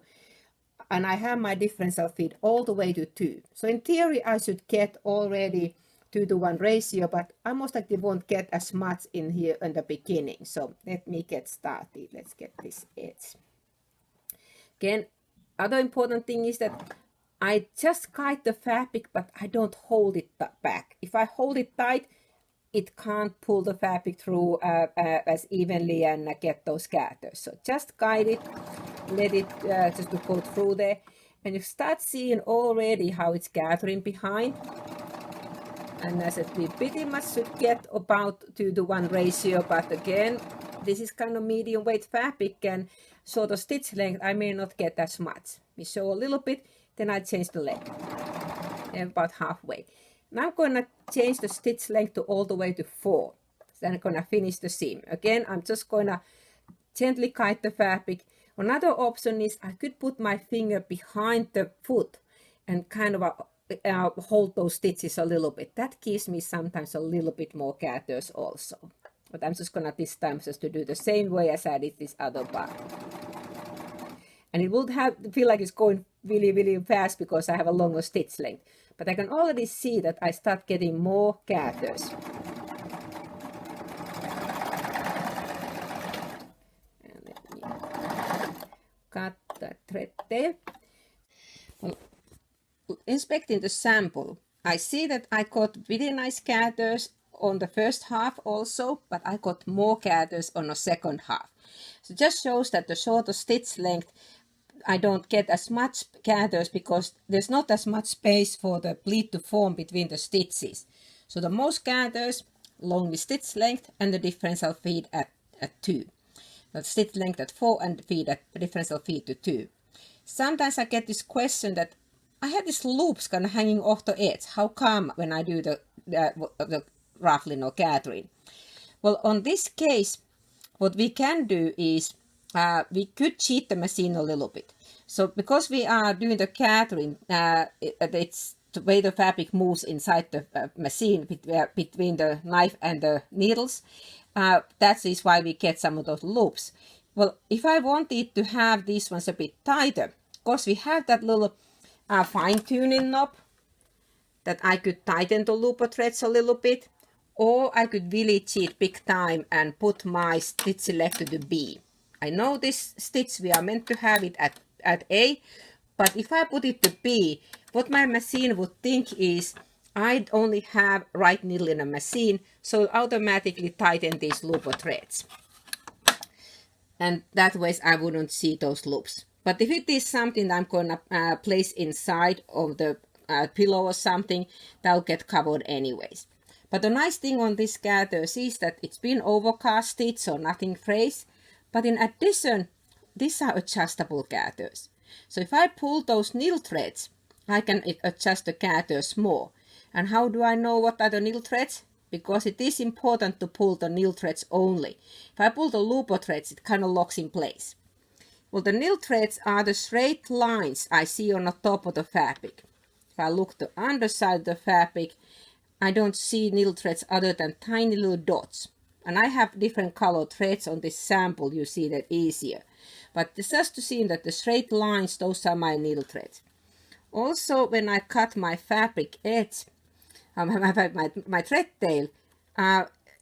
And I have my differential feed all the way to 2. So in theory, I should get already 2-to-1 ratio, but I most likely won't get as much in here in the beginning. So let me get started. Let's get this edge. Again, other important thing is that I just guide the fabric, but I don't hold it back. If I hold it tight, it can't pull the fabric through as evenly and get those gathers. So just guide it, let it just to go through there. And you start seeing already how it's gathering behind. And as I said, we pretty much should get about 2-to-1 ratio, but again, this is kind of medium weight fabric, and so the stitch length I may not get as much. We show a little bit, then I change the leg, about halfway. Now I'm gonna change the stitch length to all the way to 4. Then I'm gonna finish the seam. Again, I'm just gonna gently guide the fabric. Another option is I could put my finger behind the foot and kind of hold those stitches a little bit. That gives me sometimes a little bit more gathers also. But I'm just gonna this time just to do the same way as I did this other part. And it would feel like it's going really, really fast because I have a longer stitch length. But I can already see that I start getting more gathers. And let me cut that thread there. Well, inspecting the sample, I see that I got really nice gathers on the first half also, but I got more gathers on the second half. So it just shows that the shorter stitch length, I don't get as much gathers because there's not as much space for the pleat to form between the stitches. So the most gathers along with stitch length and the differential feed at 2. The stitch length at 4 and feed at differential feed to 2. Sometimes I get this question that I have these loops kind of hanging off the edge. How come when I do the ruffling or gathering? Well, on this case, what we can do is we could cheat the machine a little bit. So because we are doing the gathering, it's the way the fabric moves inside the machine between the knife and the needles. That is why we get some of those loops. Well, if I wanted to have these ones a bit tighter, because we have that little fine-tuning knob that I could tighten the looper threads a little bit, or I could really cheat big time and put my stitch select to the B. I know this stitch we are meant to have it at A, but if I put it to B, what my machine would think is I only have right needle in a machine, so it automatically tighten these looper threads. And that way I wouldn't see those loops. But if it is something that I'm going to place inside of the pillow or something, that'll get covered anyways. But the nice thing on this gathers is that it's been overcasted, so nothing frays. But in addition, these are adjustable gathers. So if I pull those needle threads, I can adjust the gathers more. And how do I know what are the needle threads? Because it is important to pull the needle threads only. If I pull the looper threads, it kind of locks in place. Well, the needle threads are the straight lines I see on the top of the fabric. If I look the underside of the fabric, I don't see needle threads other than tiny little dots. And I have different color threads on this sample, you see that easier. But just to see that the straight lines, those are my needle threads. Also, when I cut my fabric edge, my thread tail,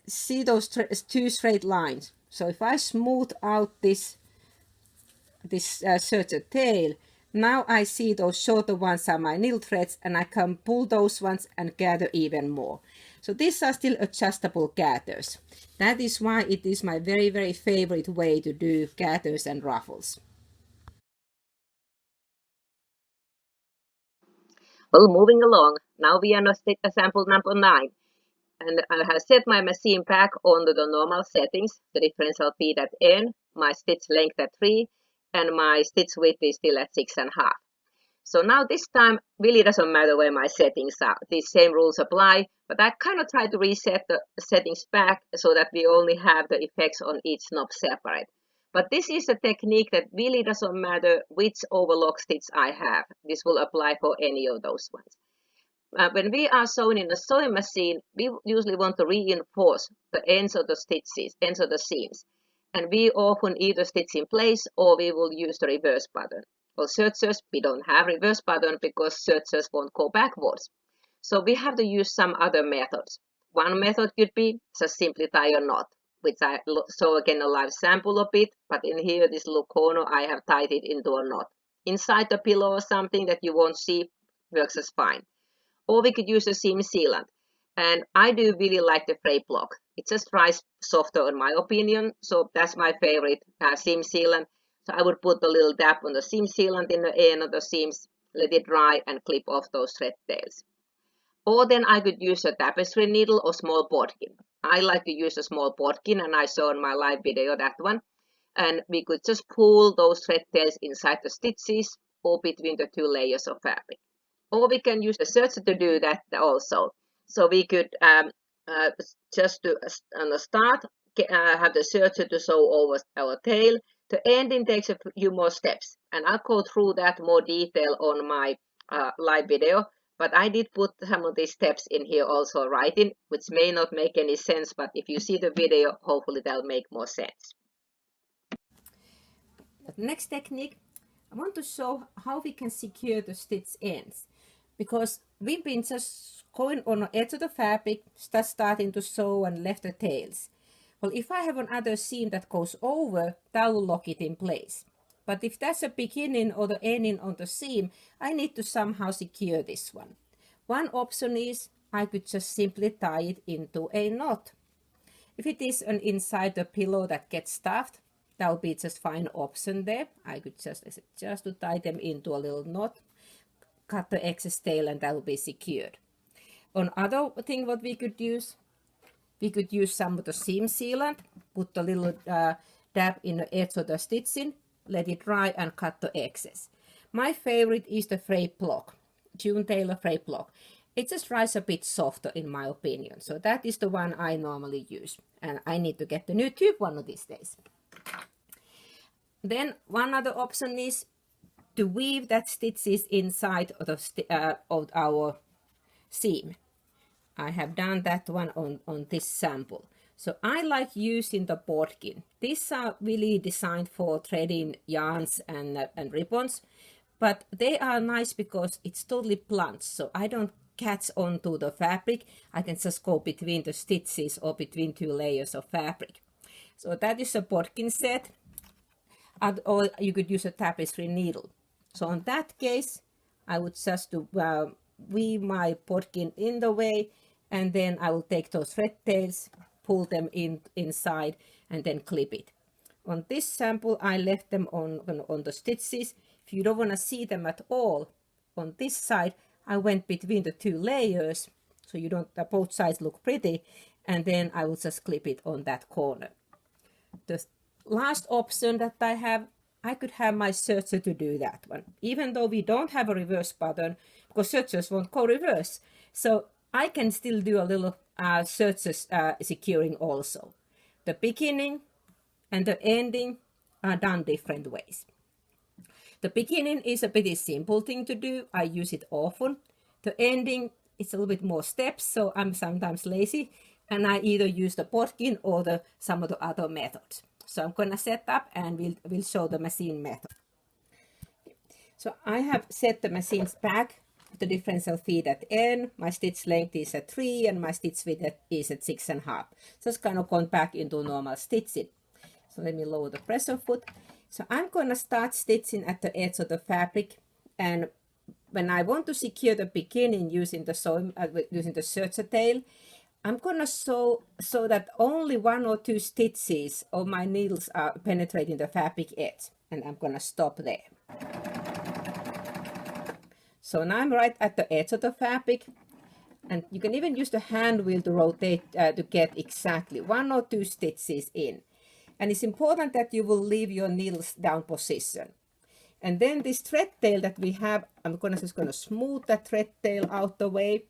see those two straight lines. So if I smooth out this Serger tail, now I see those shorter ones are my needle threads, and I can pull those ones and gather even more. So these are still adjustable gathers. That is why it is my very, very favorite way to do gathers and ruffles. Well, moving along, now we are on sample number 9. And I have set my machine back onto the normal settings, the differential feed at N, my stitch length at 3, and my stitch width is still at 6.5. So now this time really doesn't matter where my settings are. These same rules apply, but I kind of try to reset the settings back so that we only have the effects on each knob separate. But this is a technique that really doesn't matter which overlock stitch I have. This will apply for any of those ones. When we are sewing in a sewing machine, we usually want to reinforce the ends of the stitches, ends of the seams. And we often either stitch in place or we will use the reverse button. Well, sergers, we don't have reverse button because sergers won't go backwards. So we have to use some other methods. One method could be just simply tie a knot, which I show again a live sample of it, but in here, this little corner, I have tied it into a knot. Inside the pillow or something that you won't see works as fine. Or we could use a seam sealant. And I do really like the fray block. It just dries softer in my opinion. So that's my favorite seam sealant. So I would put a little dab on the seam sealant in the end of the seams, let it dry, and clip off those thread tails. Or then I could use a tapestry needle or small bodkin. I like to use a small bodkin, and I saw in my live video that one. And we could just pull those thread tails inside the stitches or between the two layers of fabric. Or we can use the serger to do that also. So we could just to on the start have the serger to sew over our tail. The ending takes a few more steps, and I'll go through that more detail on my live video. But I did put some of these steps in here also writing, which may not make any sense, but if you see the video, hopefully that'll make more sense. The next technique, I want to show how we can secure the stitch ends, because we've been just going on the edge of the fabric, starting to sew and left the tails. Well, if I have another seam that goes over, that will lock it in place. But if that's the beginning or the ending on the seam, I need to somehow secure this one. One option is I could just simply tie it into a knot. If it is an inside the pillow that gets stuffed, that would be just fine option there. I could just to tie them into a little knot, cut the excess tail, and that will be secured. On other thing what we could use some of the seam sealant, put a little dab in the edge of the stitching, let it dry, and cut the excess. My favorite is the fray block, June Taylor fray block. It just dries a bit softer in my opinion. So that is the one I normally use, and I need to get the new tube one of these days. Then one other option is to weave that stitches inside of our seam. I have done that one on this sample. So I like using the bodkin. These are really designed for threading yarns and ribbons, but they are nice because it's totally blunt, so I don't catch onto the fabric. I can just go between the stitches or between two layers of fabric. So that is a bodkin set. Or you could use a tapestry needle. So in that case, I would just weave my bodkin in the way, and then I will take those thread tails, pull them inside, and then clip it. On this sample, I left them on the stitches. If you don't want to see them at all, on this side, I went between the two layers, so you don't both sides look pretty, and then I will just clip it on that corner. The last option that I could have my serger to do that one, even though we don't have a reverse button, because sergers won't go reverse. So I can still do a little serger securing also. The beginning and the ending are done different ways. The beginning is a pretty simple thing to do. I use it often. The ending is a little bit more steps, so I'm sometimes lazy, and I either use the bodkin or some of the other methods. So I'm going to set up, and we'll show the machine method. So I have set the machines back, the differential feet at end. My stitch length is at 3 and my stitch width is at 6.5. So it's kind of gone back into normal stitching. So let me lower the pressure foot. So I'm going to start stitching at the edge of the fabric, and when I want to secure the beginning using the serger tail, I'm going to sew so that only 1 or 2 stitches of my needles are penetrating the fabric edge, and I'm going to stop there. So now I'm right at the edge of the fabric, and you can even use the hand wheel to rotate to get exactly 1 or 2 stitches in. And it's important that you will leave your needles down position. And then this thread tail that we have, I'm just going to smooth that thread tail out the way.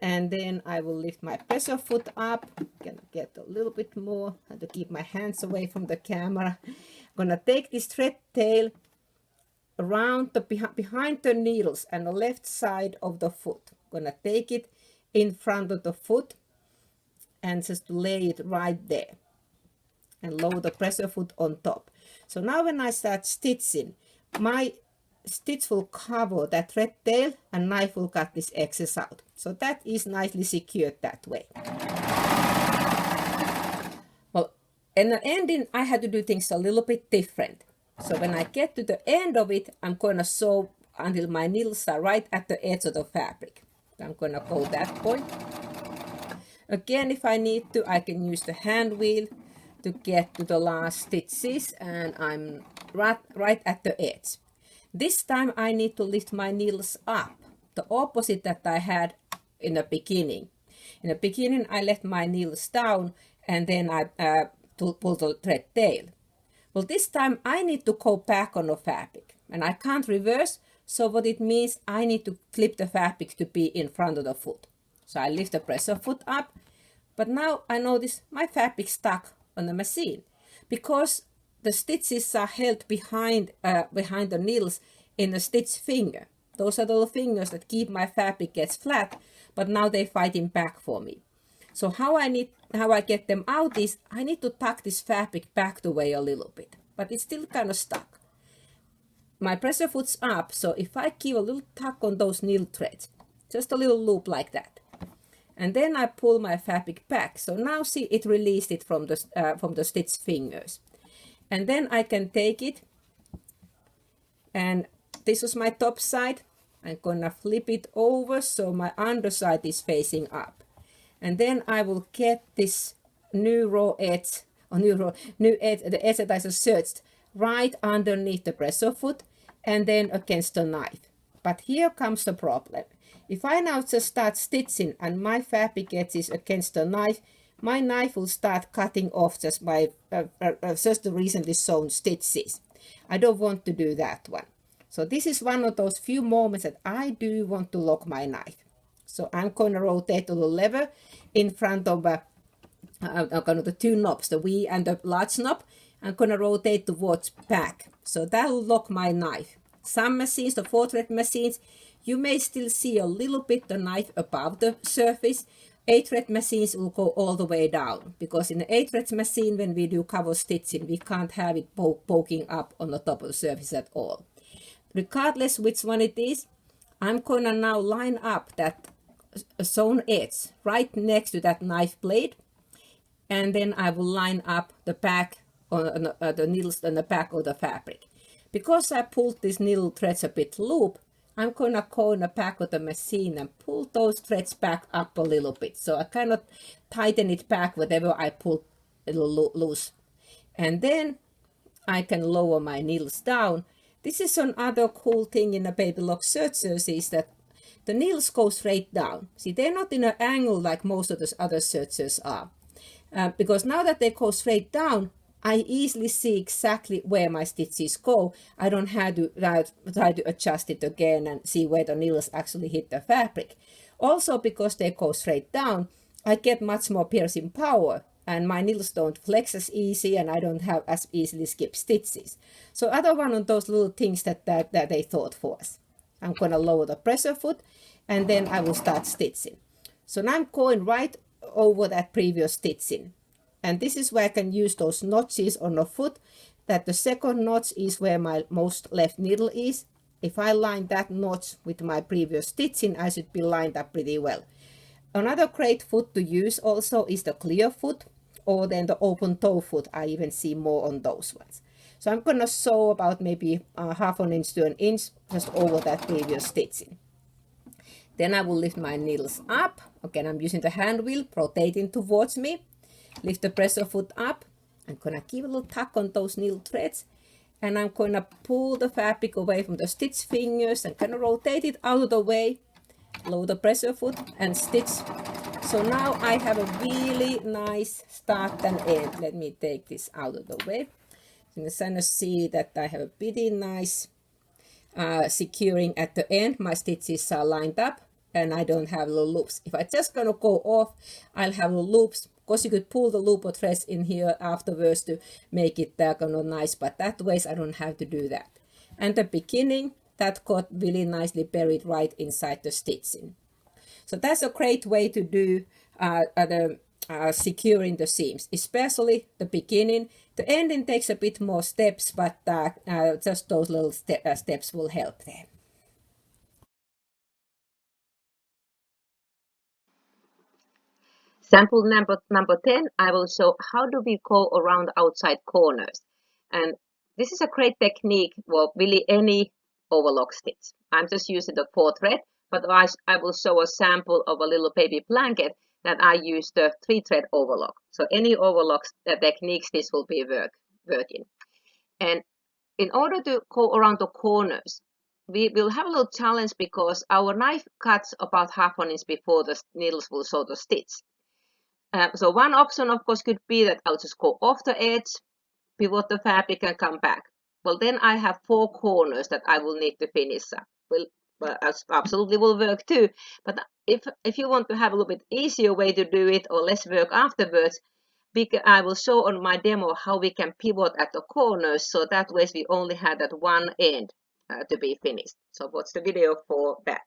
And then I will lift my pressure foot up. I'm going to get a little bit more. I have to keep my hands away from the camera. I'm going to take this thread tail around behind the needles and the left side of the foot. I'm going to take it in front of the foot and just lay it right there. And lower the pressure foot on top. So now when I start stitching, my stitch will cover that thread tail and knife will cut this excess out. So that is nicely secured that way. Well, in the ending, I had to do things a little bit different. So when I get to the end of it, I'm going to sew until my needles are right at the edge of the fabric. I'm going to go that point. Again, if I need to, I can use the hand wheel to get to the last stitches, and I'm right at the edge. This time I need to lift my needles up, the opposite that I had in the beginning. In the beginning I let my needles down and then I pull the thread tail. Well, this time I need to go back on the fabric and I can't reverse, so what it means, I need to flip the fabric to be in front of the foot. So I lift the pressure foot up, but now I notice my fabric stuck on the machine because the stitches are held behind the needles in the stitch finger. Those are the little fingers that keep my fabric gets flat, but now they're fighting back for me. So how I get them out is I need to tuck this fabric back the way a little bit, but it's still kind of stuck. My pressure foot's up, so if I give a little tug on those needle threads, just a little loop like that, and then I pull my fabric back. So now see, it released it from the stitch fingers, and then I can take it, and this was my top side. I'm gonna flip it over so my underside is facing up. And then I will get this new raw edge, or new edge, the edge that I just searched, right underneath the pressure foot and then against the knife. But here comes the problem. If I now just start stitching and my fabric edge is against the knife, my knife will start cutting off just my just the recently sewn stitches. I don't want to do that one. So this is one of those few moments that I do want to lock my knife. So I'm going to rotate the lever in front of kind of the two knobs, the wee and the large knob. I'm going to rotate towards back. So that will lock my knife. Some machines, the 4-thread machines, you may still see a little bit the knife above the surface. 8-thread machines will go all the way down, because in the 8-thread machine, when we do cover stitching, we can't have it poking up on the top of the surface at all. Regardless which one it is, I'm going to now line up that sewn edge right next to that knife blade, and then I will line up the back on the needles on the back of the fabric. Because I pulled these needle threads a bit loop, I'm going to go in the back of the machine and pull those threads back up a little bit. So I kind of tighten it back whatever I pull a little loose. And then I can lower my needles down. This is another cool thing in the baby lock sergers, is that the needles go straight down. See, they're not in an angle like most of the other sergers are. Because now that they go straight down, I easily see exactly where my stitches go. I don't have to try to adjust it again and see where the needles actually hit the fabric. Also, because they go straight down, I get much more piercing power, and my needles don't flex as easy, and I don't have as easily skip stitches. So other one of those little things that they thought for us. I'm going to lower the pressure foot, and then I will start stitching. So now I'm going right over that previous stitching. And this is where I can use those notches on the foot, that the second notch is where my most left needle is. If I line that notch with my previous stitching, I should be lined up pretty well. Another great foot to use also is the clear foot, or then the open toe foot. I even see more on those ones. So I'm going to sew about maybe half an inch to an inch just over that previous stitching. Then I will lift my needles up. Again, I'm using the hand wheel, rotating towards me. Lift the pressure foot up. I'm going to give a little tug on those needle threads. And I'm going to pull the fabric away from the stitch fingers and kind of rotate it out of the way. Lower the pressure foot and stitch. So now I have a really nice start and end. Let me take this out of the way. You can kind of see that I have a pretty nice securing at the end. My stitches are lined up and I don't have little loops. If I just gonna go off, I'll have little loops. Of course, you could pull the loop or threads in here afterwards to make it kind of nice, but that way I don't have to do that. And the beginning, that got really nicely buried right inside the stitching. So that's a great way to do securing the seams, especially the beginning. The ending takes a bit more steps, but just those little steps will help there. Sample number 10, I will show how do we go around outside corners. And this is a great technique for really any overlock stitch. I'm just using the 4-thread, but I will show a sample of a little baby blanket that I use the 3-thread overlock. So any overlock techniques this will be working. And in order to go around the corners, we will have a little challenge because our knife cuts about 1/2 inch before the needles will show the stitch. So one option, of course, could be that I'll just go off the edge, pivot the fabric, and come back. Well, then I have 4 corners that I will need to finish up. Well, absolutely will work too. But if you want to have a little bit easier way to do it or less work afterwards, I will show on my demo how we can pivot at the corners. So that way we only had that one end to be finished. So watch the video for that.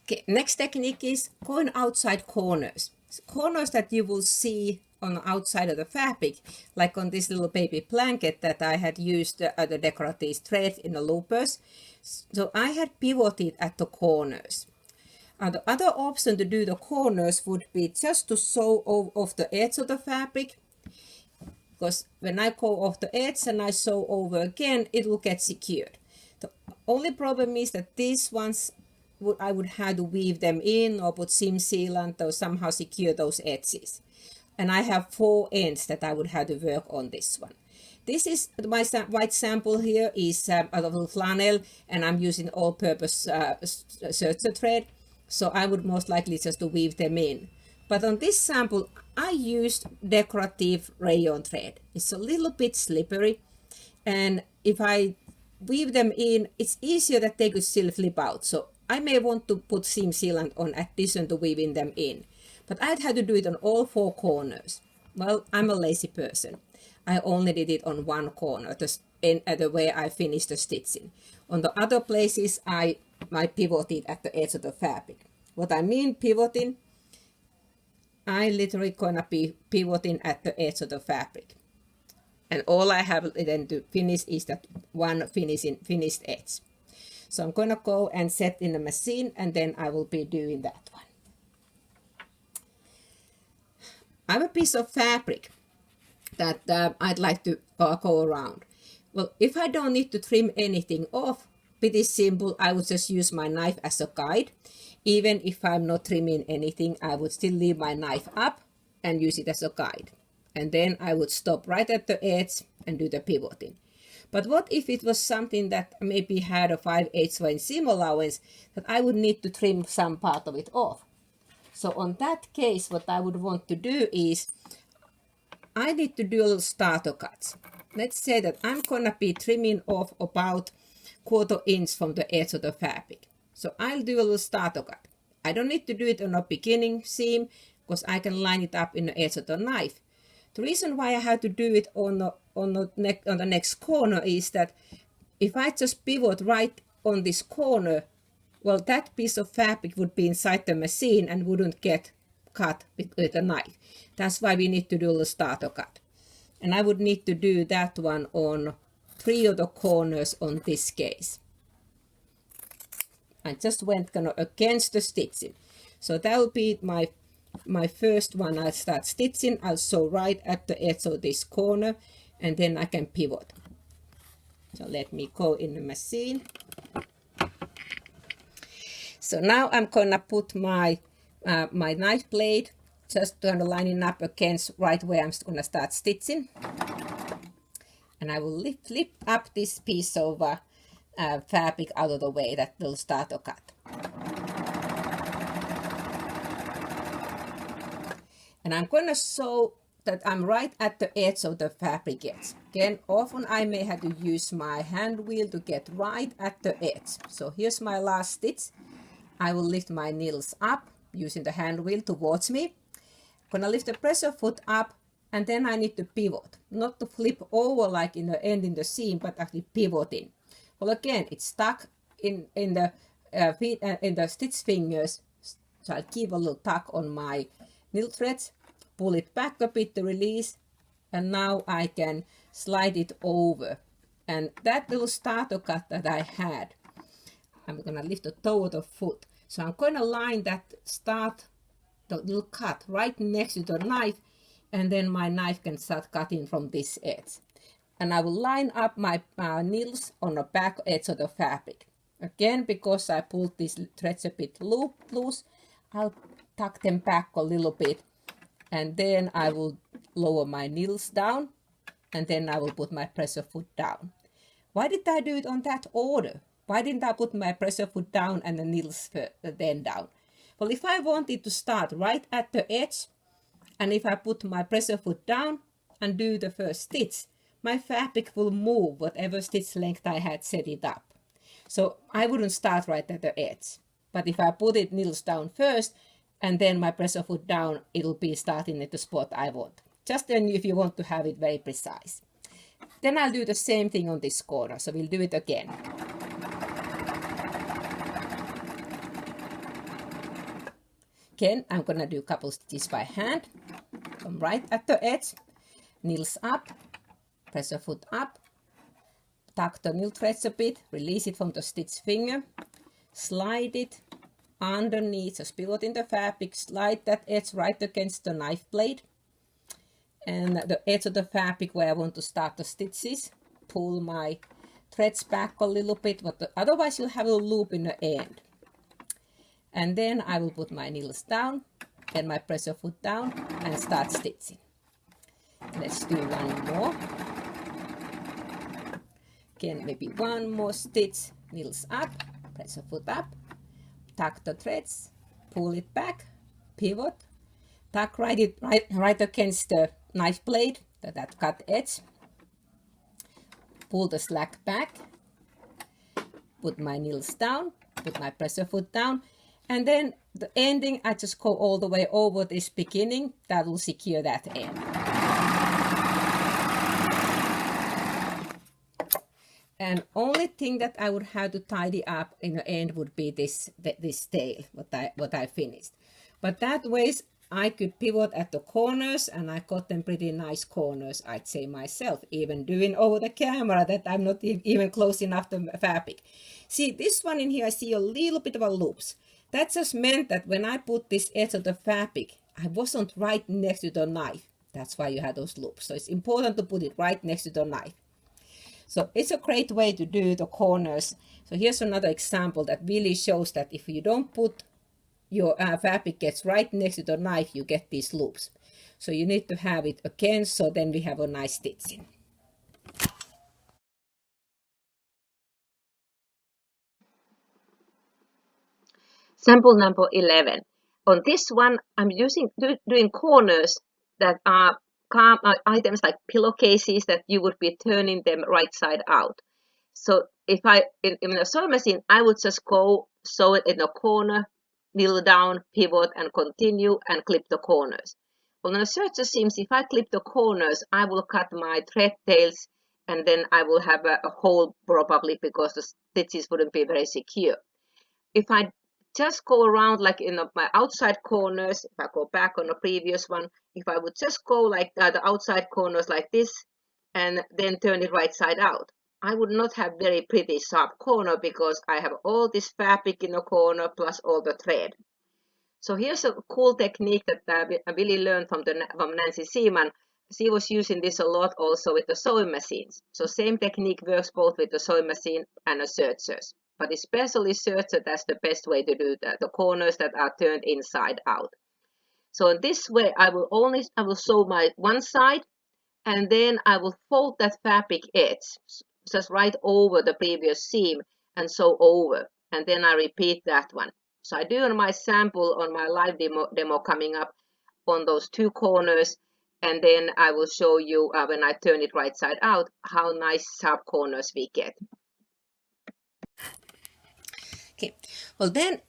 Okay, next technique is going outside corners. Corners that you will see on the outside of the fabric, like on this little baby blanket that I had used the decorative thread in the loopers. So I had pivoted at the corners. The other option to do the corners would be just to sew off the edge of the fabric, because when I go off the edge and I sew over again, it will get secured. The only problem is that these ones I would have to weave them in or put seam sealant or somehow secure those edges. And I have 4 ends that I would have to work on this one. This is my white sample here is out of flannel, and I'm using all-purpose Serger thread. So I would most likely just to weave them in. But on this sample, I used decorative rayon thread. It's a little bit slippery. And if I weave them in, it's easier that they could still flip out. So I may want to put seam sealant on addition to weaving them in. But I'd have to do it on all 4 corners. Well, I'm a lazy person. I only did it on one corner, the way I finished the stitching. On the other places, I pivoted at the edge of the fabric. What I mean pivoting, I literally gonna be pivoting at the edge of the fabric. And all I have then to finish is that one finished edge. So I'm gonna go and set in the machine, and then I will be doing that one. I have a piece of fabric that I'd like to go around. Well, if I don't need to trim anything off, pretty simple, I would just use my knife as a guide. Even if I'm not trimming anything, I would still leave my knife up and use it as a guide. And then I would stop right at the edge and do the pivoting. But what if it was something that maybe had a 5/8 seam allowance that I would need to trim some part of it off? So on that case, what I would want to do is I need to do a little starter cuts. Let's say that I'm gonna be trimming off about 1/4 inch from the edge of the fabric. So I'll do a little starter cut. I don't need to do it on a beginning seam because I can line it up in the edge of the knife. The reason why I have to do it on the next corner is that if I just pivot right on this corner, well, that piece of fabric would be inside the machine and wouldn't get cut with a knife. That's why we need to do a starter cut. And I would need to do that one on 3 of the corners on this case. I just went against the stitching. So that will be my first one. I'll start stitching. I'll sew right at the edge of this corner, and then I can pivot. So let me go in the machine. So now I'm gonna put my knife blade just lining up against right where I'm gonna start stitching. And I will flip up this piece of fabric out of the way, that will start a cut. And I'm gonna sew that I'm right at the edge of the fabric edge. Again, often I may have to use my hand wheel to get right at the edge. So here's my last stitch. I will lift my needles up using the hand wheel towards me. I'm gonna lift the pressure foot up, and then I need to pivot, not to flip over like in the end in the seam, but actually pivoting. Well, again, it's stuck in the stitch fingers, so I'll keep a little tug on my needle threads, pull it back a bit to release, and now I can slide it over. And that little starter cut that I had, I'm gonna lift the toe of the foot. So I'm gonna line that the little cut right next to the knife, and then my knife can start cutting from this edge. And I will line up my needles on the back edge of the fabric. Again, because I pulled these threads a bit loose, I'll tuck them back a little bit, and then I will lower my needles down and then I will put my pressure foot down. Why did I do it on that order? Why didn't I put my pressure foot down and the needles then down? Well, if I wanted to start right at the edge, and if I put my pressure foot down and do the first stitch, my fabric will move whatever stitch length I had set it up. So I wouldn't start right at the edge. But if I put it needles down first and then my pressure foot down, it'll be starting at the spot I want. Just then if you want to have it very precise. Then I'll do the same thing on this corner. So we'll do it again. Again, I'm gonna do a couple stitches by hand. Come right at the edge, needles up, pressure foot up, tuck the needle threads a bit, release it from the stitch finger, slide it underneath, just pivot in the fabric, slide that edge right against the knife blade, and the edge of the fabric where I want to start the stitches, pull my threads back a little bit, but otherwise you'll have a loop in the end. And then I will put my needles down, then my pressure foot down, and start stitching. Let's do one more. Again, maybe one more stitch, needles up, pressure foot up, tuck the threads, pull it back, pivot, tuck right against the knife blade, that cut edge, pull the slack back, put my needles down, put my pressure foot down, and then the ending, I just go all the way over this beginning. That will secure that end. And only thing that I would have to tidy up in the end would be this tail, what I finished. But that ways I could pivot at the corners, and I got them pretty nice corners, I'd say myself, even doing over the camera that I'm not even close enough to the fabric. See, this one in here, I see a little bit of a loops. That just meant that when I put this edge of the fabric, I wasn't right next to the knife. That's why you had those loops. So it's important to put it right next to the knife. So it's a great way to do the corners. So here's another example that really shows that if you don't put your fabric gets right next to the knife, you get these loops. So you need to have it again, so then we have a nice stitching. Sample number 11. On this one, I'm doing corners that are items like pillowcases that you would be turning them right side out. So if in a sewing machine, I would just go sew it in a corner, kneel down, pivot, and continue, and clip the corners. On a serger seams, if I clip the corners, I will cut my thread tails, and then I will have a hole probably because the stitches wouldn't be very secure. If I just go around like in my outside corners, if I go back on the previous one, if I would just go like the outside corners like this and then turn it right side out, I would not have very pretty sharp corner because I have all this fabric in the corner plus all the thread. So here's a cool technique that I really learned from Nancy Seaman. She was using this a lot also with the sewing machines. So same technique works both with the sewing machine and the sergers. But especially serger, that's the best way to do that, the corners that are turned inside out. So in this way, I will sew my one side, and then I will fold that fabric edge just right over the previous seam and sew over, and then I repeat that one. So I do on my sample on my live demo coming up on those two corners, and then I will show you when I turn it right side out how nice sharp corners we get. Okay, well then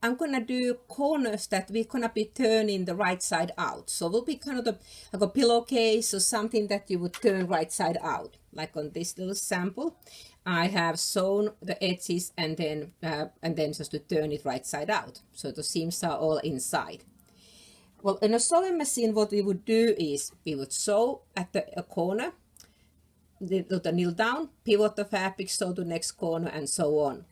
I'm gonna do corners that we're gonna be turning the right side out. So it will be kind of like a pillowcase or something that you would turn right side out. Like on this little sample, I have sewn the edges and then just to turn it right side out. So the seams are all inside. Well, in a sewing machine, what we would do is we would sew at the corner, the kneel down, pivot the fabric, sew the next corner, and so on.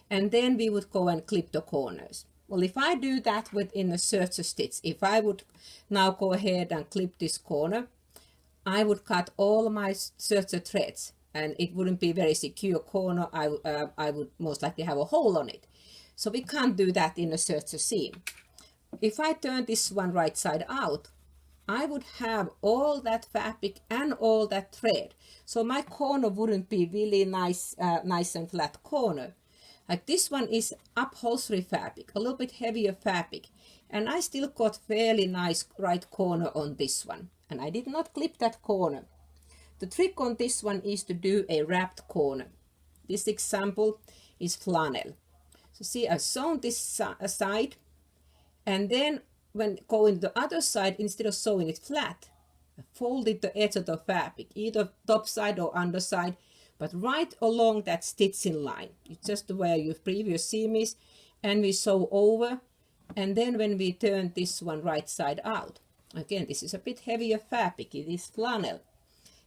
And then we would go and clip the corners. Well, if I do that within a serger stitch, if I would now go ahead and clip this corner, I would cut all my serger threads, and it wouldn't be very secure corner. I would most likely have a hole on it. So we can't do that in a serger seam. If I turn this one right side out, I would have all that fabric and all that thread. So my corner wouldn't be really nice, nice and flat corner. Like this one is upholstery fabric, a little bit heavier fabric. And I still got fairly nice right corner on this one. And I did not clip that corner. The trick on this one is to do a wrapped corner. This example is flannel. So see, I've sewn this side, and then when going to the other side, instead of sewing it flat, I folded the edge of the fabric, either top side or underside, but right along that stitching line. It's just where your previous seam is, and we sew over, and then when we turn this one right side out, again, this is a bit heavier fabric, it is flannel.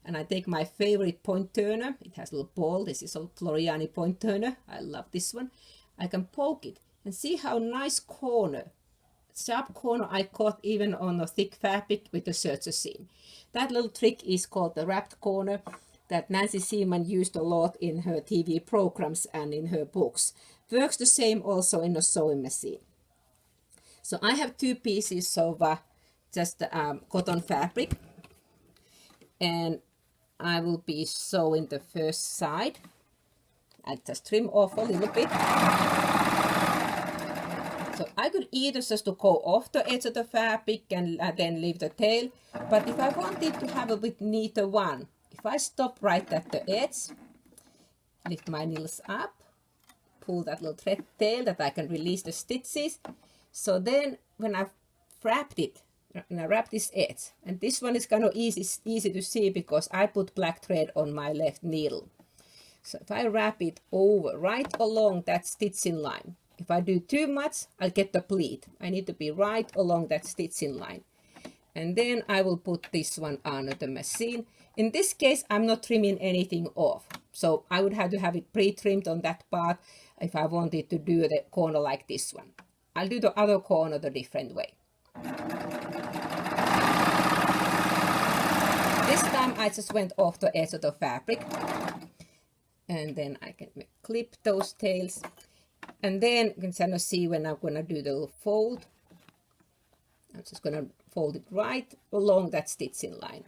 And I take my favorite point turner. It has a little ball. This is a Floriani point turner. I love this one. I can poke it and see how nice corner, sharp corner I caught even on a thick fabric with the serger seam. That little trick is called the wrapped corner that Nancy Seaman used a lot in her TV programs and in her books. Works the same also in a sewing machine. So I have two pieces of just cotton fabric, and I will be sewing the first side. I just trim off a little bit. So I could either just to go off the edge of the fabric and then leave the tail, but if I wanted to have a bit neater one, if I stop right at the edge, lift my needles up, pull that little thread tail that I can release the stitches. So then when I've wrapped it, and I wrap this edge, and this one is kind of easy to see because I put black thread on my left needle. So if I wrap it over right along that stitching line, if I do too much, I'll get the pleat. I need to be right along that stitching line. And then I will put this one under the machine. In this case, I'm not trimming anything off. So I would have to have it pre-trimmed on that part if I wanted to do the corner like this one. I'll do the other corner the different way. This time I just went off the edge of the fabric, and then I can clip those tails, and then you can kind of see when I'm going to do the little fold. I'm just going to fold it right along that stitching line,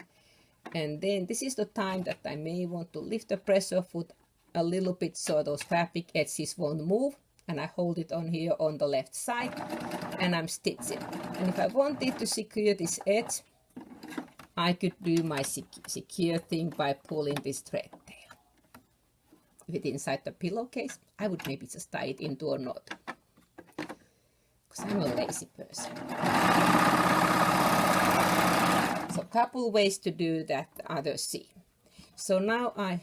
and then this is the time that I may want to lift the pressure foot a little bit so those fabric edges won't move, and I hold it on here on the left side, and I'm stitching. And if I wanted to secure this edge, I could do my secure thing by pulling this thread tail. If it's inside the pillowcase, I would maybe just tie it into a knot, because I'm a lazy person. So a couple ways to do that other seam. So now I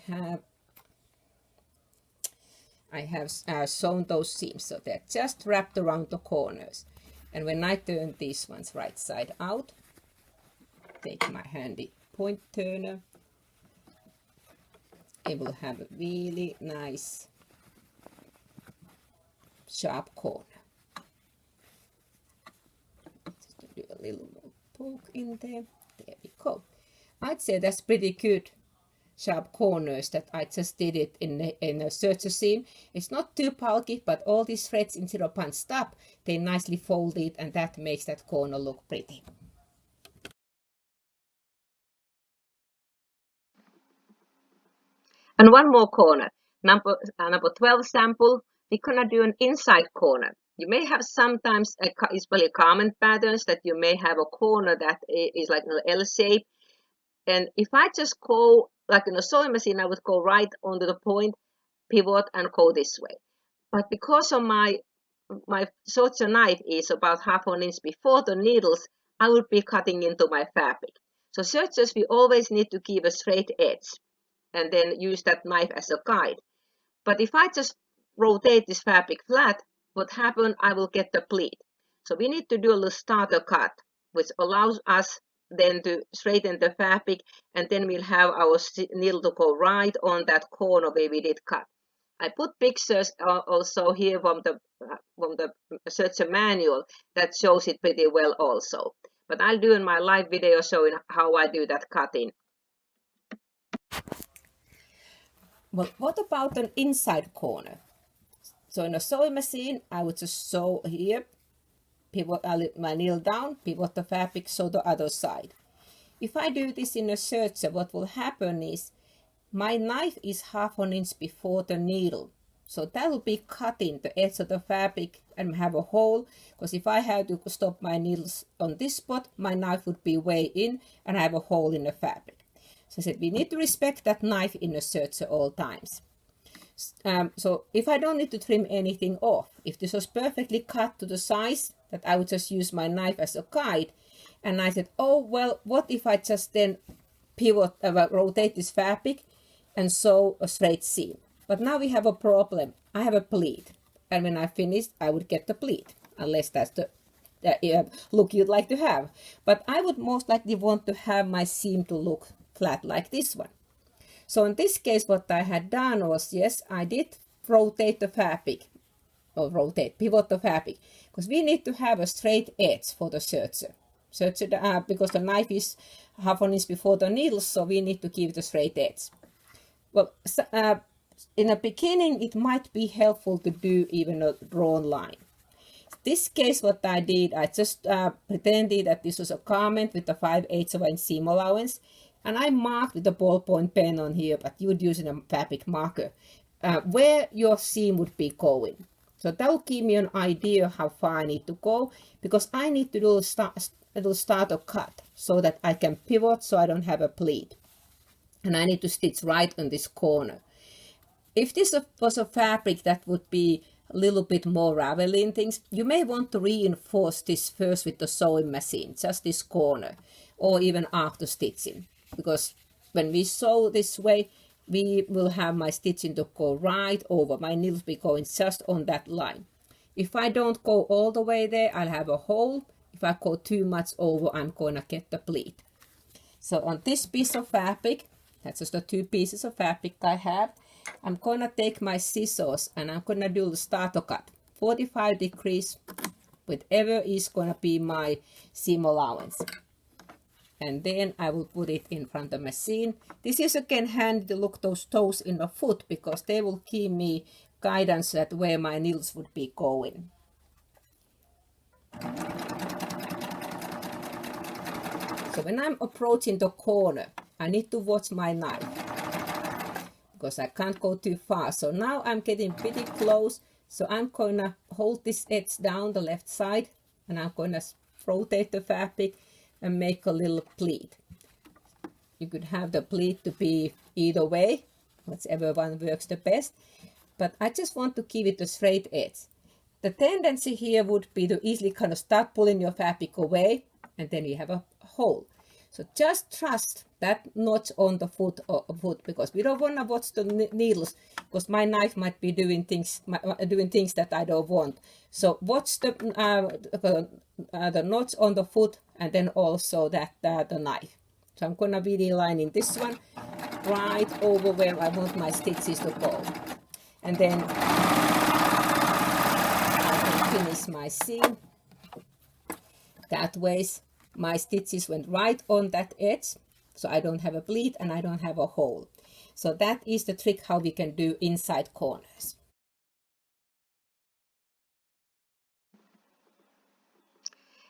have sewn those seams, so they're just wrapped around the corners. And when I turn these ones right side out, take my handy point turner, it will have a really nice sharp corner. Just do a little more poke in there. There we go. I'd say that's pretty good sharp corners that I just did it in a serger seam. It's not too bulky, but all these threads, instead of punched up, they nicely folded, and that makes that corner look pretty. And one more corner, number 12 sample, we're gonna do an inside corner. You may have sometimes, especially common patterns, that you may have a corner that is like an L shape. And if I just go, like in a sewing machine, I would go right onto the point, pivot, and go this way. But because of my serger knife is about 1/2 inch before the needles, I would be cutting into my fabric. So sergers, we always need to keep a straight edge, and then use that knife as a guide. But if I just rotate this fabric flat, what happens, I will get the pleat. So we need to do a little starter cut, which allows us then to straighten the fabric, and then we'll have our needle to go right on that corner where we did cut. I put pictures also here from the serger manual that shows it pretty well also. But I'll do in my live video showing how I do that cutting. Well, what about an inside corner? So in a sewing machine, I would just sew here, pivot my needle down, pivot the fabric, sew the other side. if I do this in a serger, what will happen is my knife is 1/2 inch before the needle. So that will be cutting the edge of the fabric and have a hole, because if I have to stop my needles on this spot, my knife would be way in and have a hole in the fabric. So I said we need to respect that knife in a serger all times. So if I don't need to trim anything off, if this was perfectly cut to the size that I would just use my knife as a guide, and I said, oh well, what if I just then pivot, rotate this fabric and sew a straight seam? But now we have a problem. I have a pleat, and when I finished, I would get the pleat, unless that's the look you'd like to have. But I would most likely want to have my seam to look flat like this one. So in this case, what I had done was, yes, I did rotate the fabric, or pivot the fabric, because we need to have a straight edge for the serger. Because the knife is 1/2 inch before the needles, so we need to keep the straight edge. Well, in the beginning, it might be helpful to do even a drawn line. In this case, what I did, I just pretended that this was a garment with a 5/8 of an inch seam allowance, and I marked with a ballpoint pen on here, but you would use a fabric marker, where your seam would be going. So that will give me an idea how far I need to go, because I need to do start a cut so that I can pivot so I don't have a pleat. And I need to stitch right on this corner. If this was a fabric that would be a little bit more raveling things, you may want to reinforce this first with the sewing machine, just this corner, or even after stitching. Because when we sew this way, we will have my stitching to go right over. My needles be going just on that line. If I don't go all the way there, I'll have a hole. If I go too much over, I'm going to get the pleat. So on this piece of fabric, that's just the 2 pieces of fabric I have, I'm going to take my scissors and I'm going to do the starter cut, 45 degrees, whatever is going to be my seam allowance. And then I will put it in front of the machine. This is again handy to look those toes in the foot, because they will give me guidance at where my needles would be going. So when I'm approaching the corner, I need to watch my knife, because I can't go too far. So now I'm getting pretty close. So I'm going to hold this edge down the left side, and I'm going to rotate the fabric and make a little pleat. You could have the pleat to be either way, whichever one works the best. But I just want to give it a straight edge. The tendency here would be to easily kind of start pulling your fabric away, and then you have a hole. So just trust that notch on the foot, because we don't want to watch the needles, because my knife might be doing things that I don't want. So watch the notch on the foot, and then also that the knife. So I'm gonna be lining this one right over where I want my stitches to go, and then I can finish my seam. That way my stitches went right on that edge, so I don't have a pleat and I don't have a hole. So that is the trick how we can do inside corners.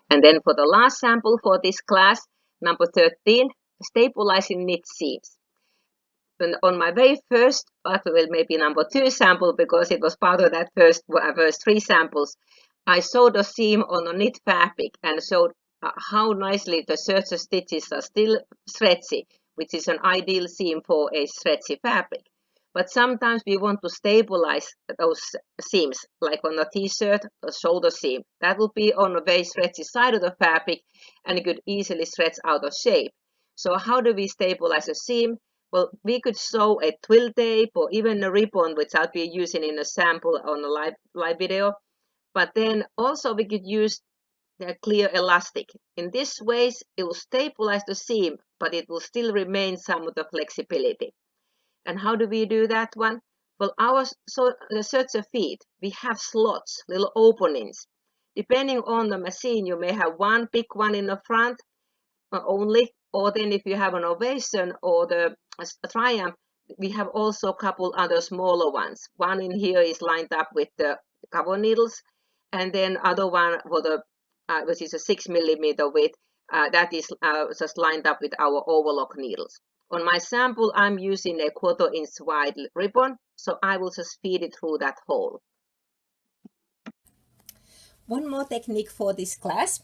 And then for the last sample for this class, number 13, stabilizing knit seams. And on my very first, actually maybe number 2 sample, because it was part of that first 3 samples, I sewed a seam on a knit fabric and showed how nicely the serger stitches are still stretchy, which is an ideal seam for a stretchy fabric. But sometimes we want to stabilize those seams, like on a t-shirt, a shoulder seam. That will be on a very stretchy side of the fabric, and it could easily stretch out of shape. So how do we stabilize a seam? Well, we could sew a twill tape or even a ribbon, which I'll be using in a sample on a live video. But then also we could use the clear elastic. In this ways, it will stabilize the seam, but it will still remain some of the flexibility. And how do we do that one? Well, the serger feet, we have slots, little openings. Depending on the machine, you may have one big one in the front only, or then if you have an ovation or a triumph, we have also a couple other smaller ones. One in here is lined up with the cover needles, and then other one for the which is a 6 millimeter width, that is just lined up with our overlock needles. On my sample, I'm using a 1/4 inch wide ribbon, so I will just feed it through that hole. One more technique for this class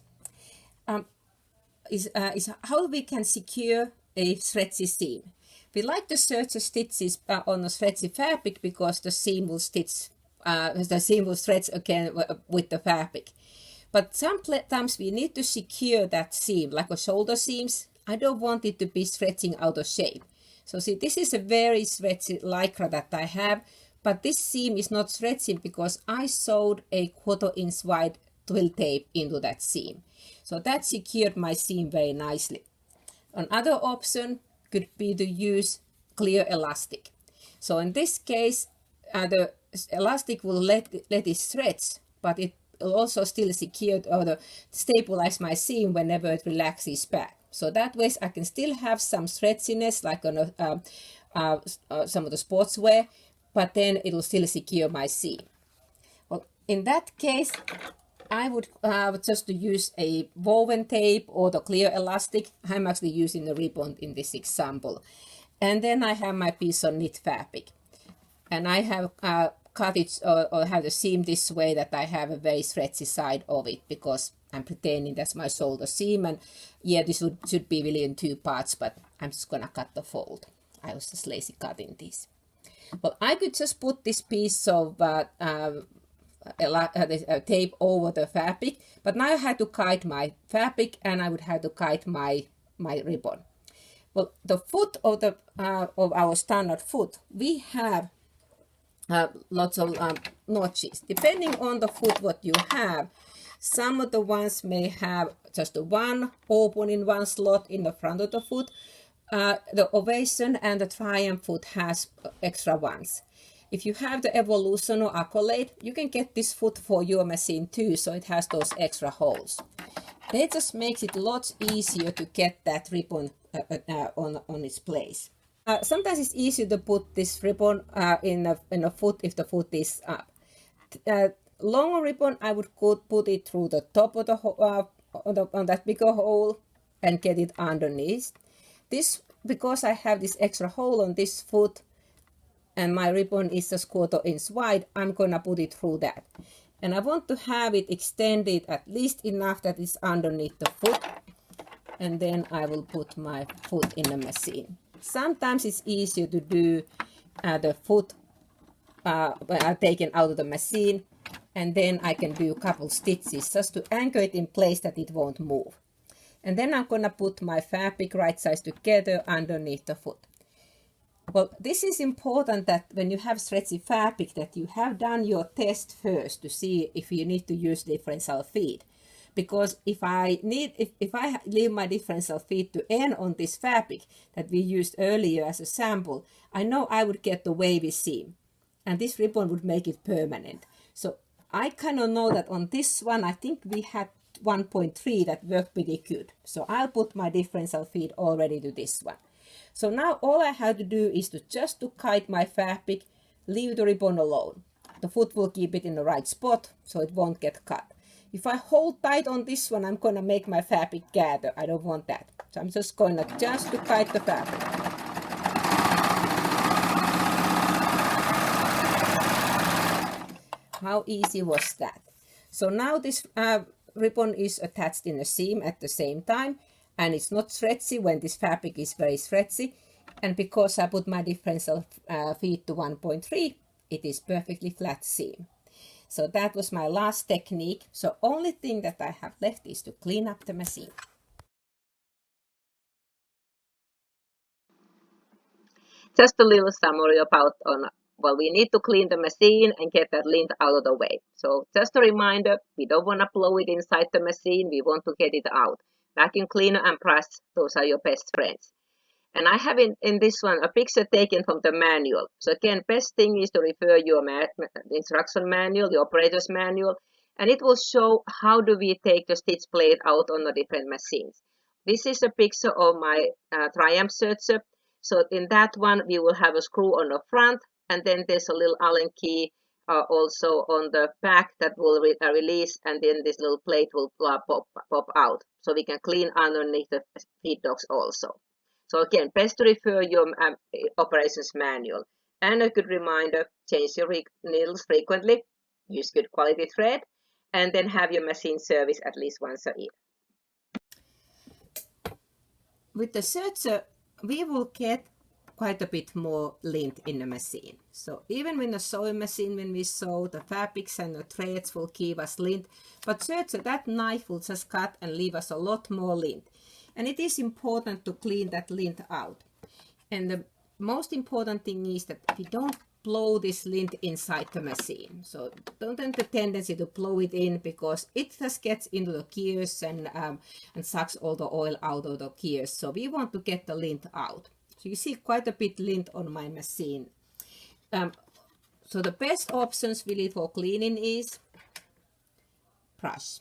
is how we can secure a stretchy seam. We like to search the stitches on a stretchy fabric because the seam will stretch again with the fabric. But sometimes we need to secure that seam, like a shoulder seams. I don't want it to be stretching out of shape. So see, this is a very stretchy lycra that I have, but this seam is not stretching because I sewed a 1/4 inch wide twill tape into that seam. So that secured my seam very nicely. Another option could be to use clear elastic. So in this case, the elastic will let it stretch, but it will also still secure or stabilize my seam whenever it relaxes back. So that way I can still have some stretchiness like on some of the sportswear, but then it will still secure my seam. Well, in that case, I would just use a woven tape or the clear elastic. I'm actually using the ribbon in this example. And then I have my piece of knit fabric. And I have cut it or have the seam this way that I have a very stretchy side of it because I'm pretending that's my shoulder seam. And yeah, this should be really in 2 parts, but I'm just going to cut the fold. I was just lazy cutting this. Well, I could just put this piece of tape over the fabric, but now I had to kite my fabric and I would have to kite my ribbon. Well, the foot of the of our standard foot, we have lots of notches. Depending on the foot what you have, some of the ones may have just one opening, one slot in the front of the foot. The Ovation and the Triumph foot has extra ones. If you have the Evolution or Accolade, you can get this foot for your machine too, so it has those extra holes. That just makes it a lot easier to get that ribbon on its place. Sometimes it's easier to put this ribbon in a foot if the foot is up. Longer ribbon, I would put it through the top of the on that bigger hole and get it underneath. This, because I have this extra hole on this foot and my ribbon is just 1/4 inch wide, I'm gonna put it through that. And I want to have it extended at least enough that it's underneath the foot. And then I will put my foot in the machine. Sometimes it's easier to do the foot taken out of the machine, and then I can do a couple stitches just to anchor it in place that it won't move. And then I'm gonna put my fabric right sides together underneath the foot. Well, this is important that when you have stretchy fabric that you have done your test first to see if you need to use differential feed. Because if I leave my differential feed to end on this fabric that we used earlier as a sample, I know I would get the wavy seam. And this ribbon would make it permanent. So I kind of know that on this one, I think we had 1.3 that worked pretty good. So I'll put my differential feed already to this one. So now all I have to do is just to kite my fabric, leave the ribbon alone. The foot will keep it in the right spot so it won't get cut. If I hold tight on this one, I'm going to make my fabric gather. I don't want that. So I'm just going to kite the fabric. How easy was that? So now this ribbon is attached in the seam at the same time, and it's not stretchy when this fabric is very stretchy. And because I put my differential feed to 1.3, it is perfectly flat seam. So that was my last technique. So only thing that I have left is to clean up the machine. Just a little summary about well, we need to clean the machine and get that lint out of the way. So just a reminder, we don't want to blow it inside the machine. We want to get it out. Vacuum cleaner and brush, those are your best friends. And I have in this one a picture taken from the manual. So again, best thing is to refer your instruction manual, your operator's manual, and it will show how do we take the stitch plate out on the different machines. This is a picture of my Triumph Serger. So in that one, we will have a screw on the front, and then there's a little Allen key also on the back that will release, and then this little plate will pop out. So we can clean underneath the feed dogs also. So again, best to refer your operations manual. And a good reminder, change your needles frequently, use good quality thread, and then have your machine service at least once a year. With the Serger, we will get quite a bit more lint in the machine. So even with the sewing machine, when we sew, the fabrics and the threads will give us lint, but Serger, that knife will just cut and leave us a lot more lint. And it is important to clean that lint out. And the most important thing is that we don't blow this lint inside the machine. So don't have the tendency to blow it in, because it just gets into the gears and sucks all the oil out of the gears. So we want to get the lint out. So you see quite a bit lint on my machine. So the best options really for cleaning is brush.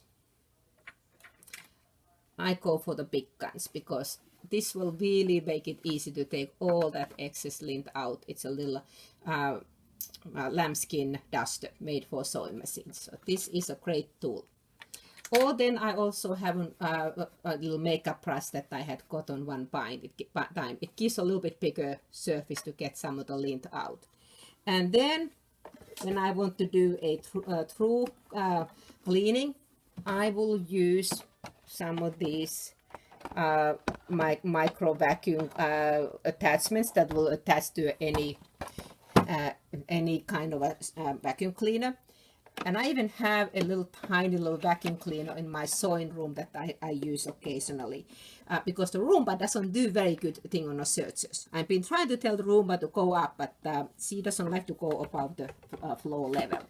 I go for the big guns because this will really make it easy to take all that excess lint out. It's a little lambskin duster made for sewing machines. So this is a great tool. Or then I also have a little makeup brush that I had got on one time. It gives a little bit bigger surface to get some of the lint out. And then when I want to do a true cleaning, I will use some of these micro vacuum attachments that will attach to any kind of a vacuum cleaner. And I even have a tiny little vacuum cleaner in my sewing room that I use occasionally, because the Roomba doesn't do very good thing on the Sergers. I've been trying to tell the Roomba to go up, but she doesn't like to go above the floor level.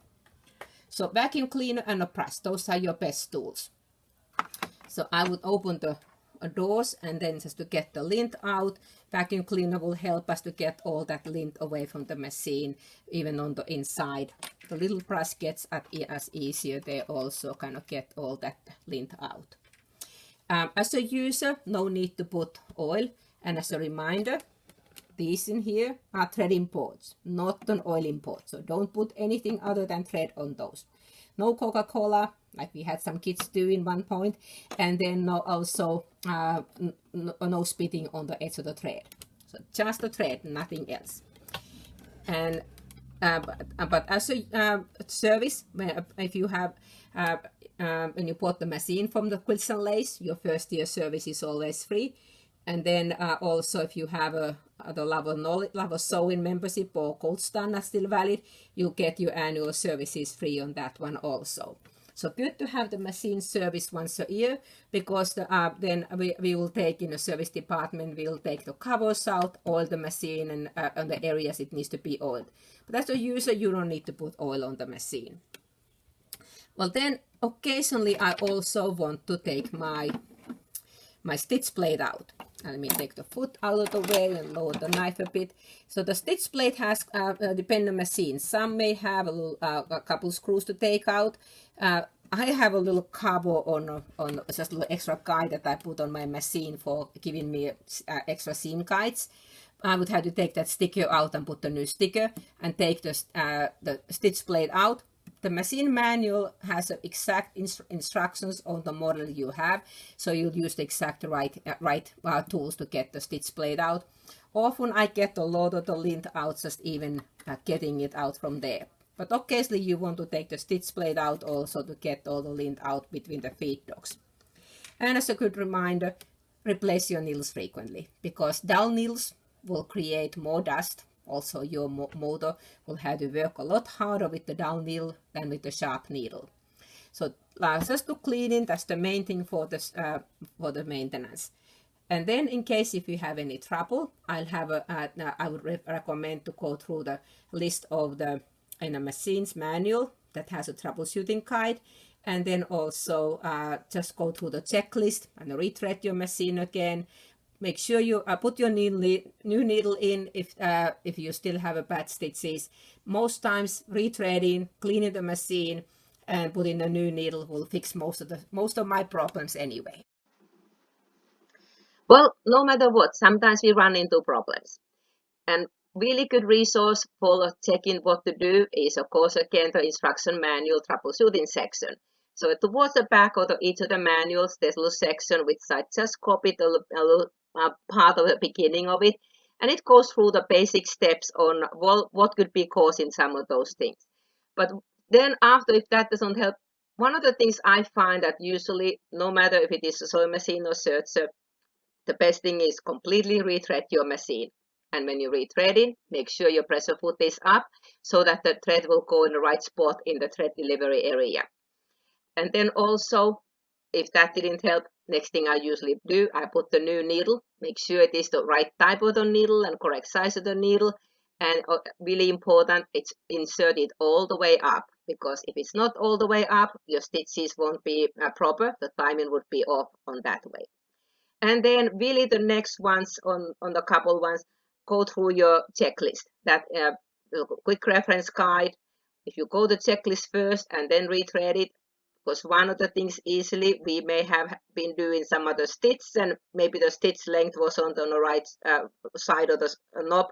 So vacuum cleaner and a brush, those are your best tools. So I would open the doors, and then just to get the lint out. Vacuum cleaner will help us to get all that lint away from the machine, even on the inside. The little brush gets as easier. They also kind of get all that lint out. As a user, no need to put oil. And as a reminder, these in here are threading boards, not an oiling board. So don't put anything other than thread on those. No Coca-Cola, like we had some kids do in one point, and then no spitting on the edge of the thread. So just the thread, nothing else. And but as a service, if you have when you bought the machine from the Quilts and Lace, your first year service is always free. And then also if you have the Love of Sewing membership or Gold Standard still valid, you get your annual services free on that one also. So good to have the machine service once a year, because then we will take in the service department, we will take the covers out, oil the machine, and on the areas it needs to be oiled. But as a user, you don't need to put oil on the machine. Well, then occasionally I also want to take my stitch blade out. And let me take the foot out of the way and lower the knife a bit. So the stitch blade has dependent machines. Some may have a couple screws to take out. I have a little cover on just a little extra guide that I put on my machine for giving me extra seam guides. I would have to take that sticker out and put the new sticker and take the stitch blade out. The machine manual has exact instructions on the model you have, so you'll use the exact right tools to get the stitch blade out. Often I get a lot of the lint out just even getting it out from there. But occasionally you want to take the stitch blade out also to get all the lint out between the feed dogs. And as a good reminder, replace your needles frequently, because dull needles will create more dust. Also, your motor will have to work a lot harder with the dull needle than with the sharp needle. So just to cleaning, that's the main thing for the maintenance. And then in case if you have any trouble, I would recommend to go through the list of the machine's manual that has a troubleshooting guide. And then also just go through the checklist and retread your machine again. Make sure you put your new needle in if you still have bad stitches. Most times retreading, cleaning the machine, and putting a new needle will fix most of my problems anyway. Well, no matter what, sometimes we run into problems. And really good resource for checking what to do is, of course, again, the instruction manual troubleshooting section. So towards the back of each of the manuals, there's a little section which I just copied a little part of the beginning of it, and it goes through the basic steps on what could be causing some of those things. But then after, if that doesn't help, one of the things I find that usually, no matter if it is a sewing machine or serger, the best thing is completely rethread your machine. And when you rethread it, make sure your pressure foot is up so that the thread will go in the right spot in the thread delivery area. And then also, if that didn't help, next thing I usually do, I put the new needle, make sure it is the right type of the needle and correct size of the needle. And really important, it's inserted all the way up, because if it's not all the way up, your stitches won't be proper. The timing would be off on that way. And then really the next ones on the couple ones, go through your checklist, that quick reference guide. If you go the checklist first and then rethread it, because one of the things easily we may have been doing some other stitch and maybe the stitch length was on the right side of the knob,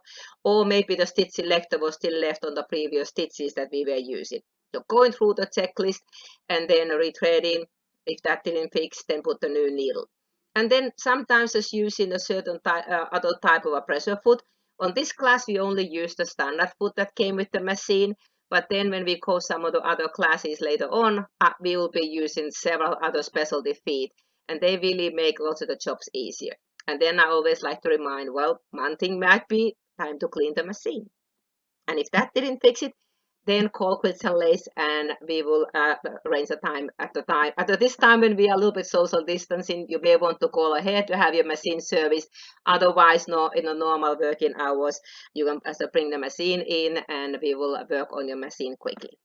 or maybe the stitch selector was still left on the previous stitches that we were using. So going through the checklist and then rethreading. If that didn't fix, then put the new needle. And then sometimes just using a certain other type of a pressure foot. On this class, we only use the standard foot that came with the machine. But then when we go some of the other classes later on, we will be using several other specialty feet. And they really make lots of the jobs easier. And then I always like to remind, well, one thing might be time to clean the machine. And if that didn't fix it, then call Quilts and Lace, and we will arrange a time at this time when we are a little bit social distancing. You may want to call ahead to have your machine serviced. Otherwise, no, in the normal working hours, you can bring the machine in, and we will work on your machine quickly.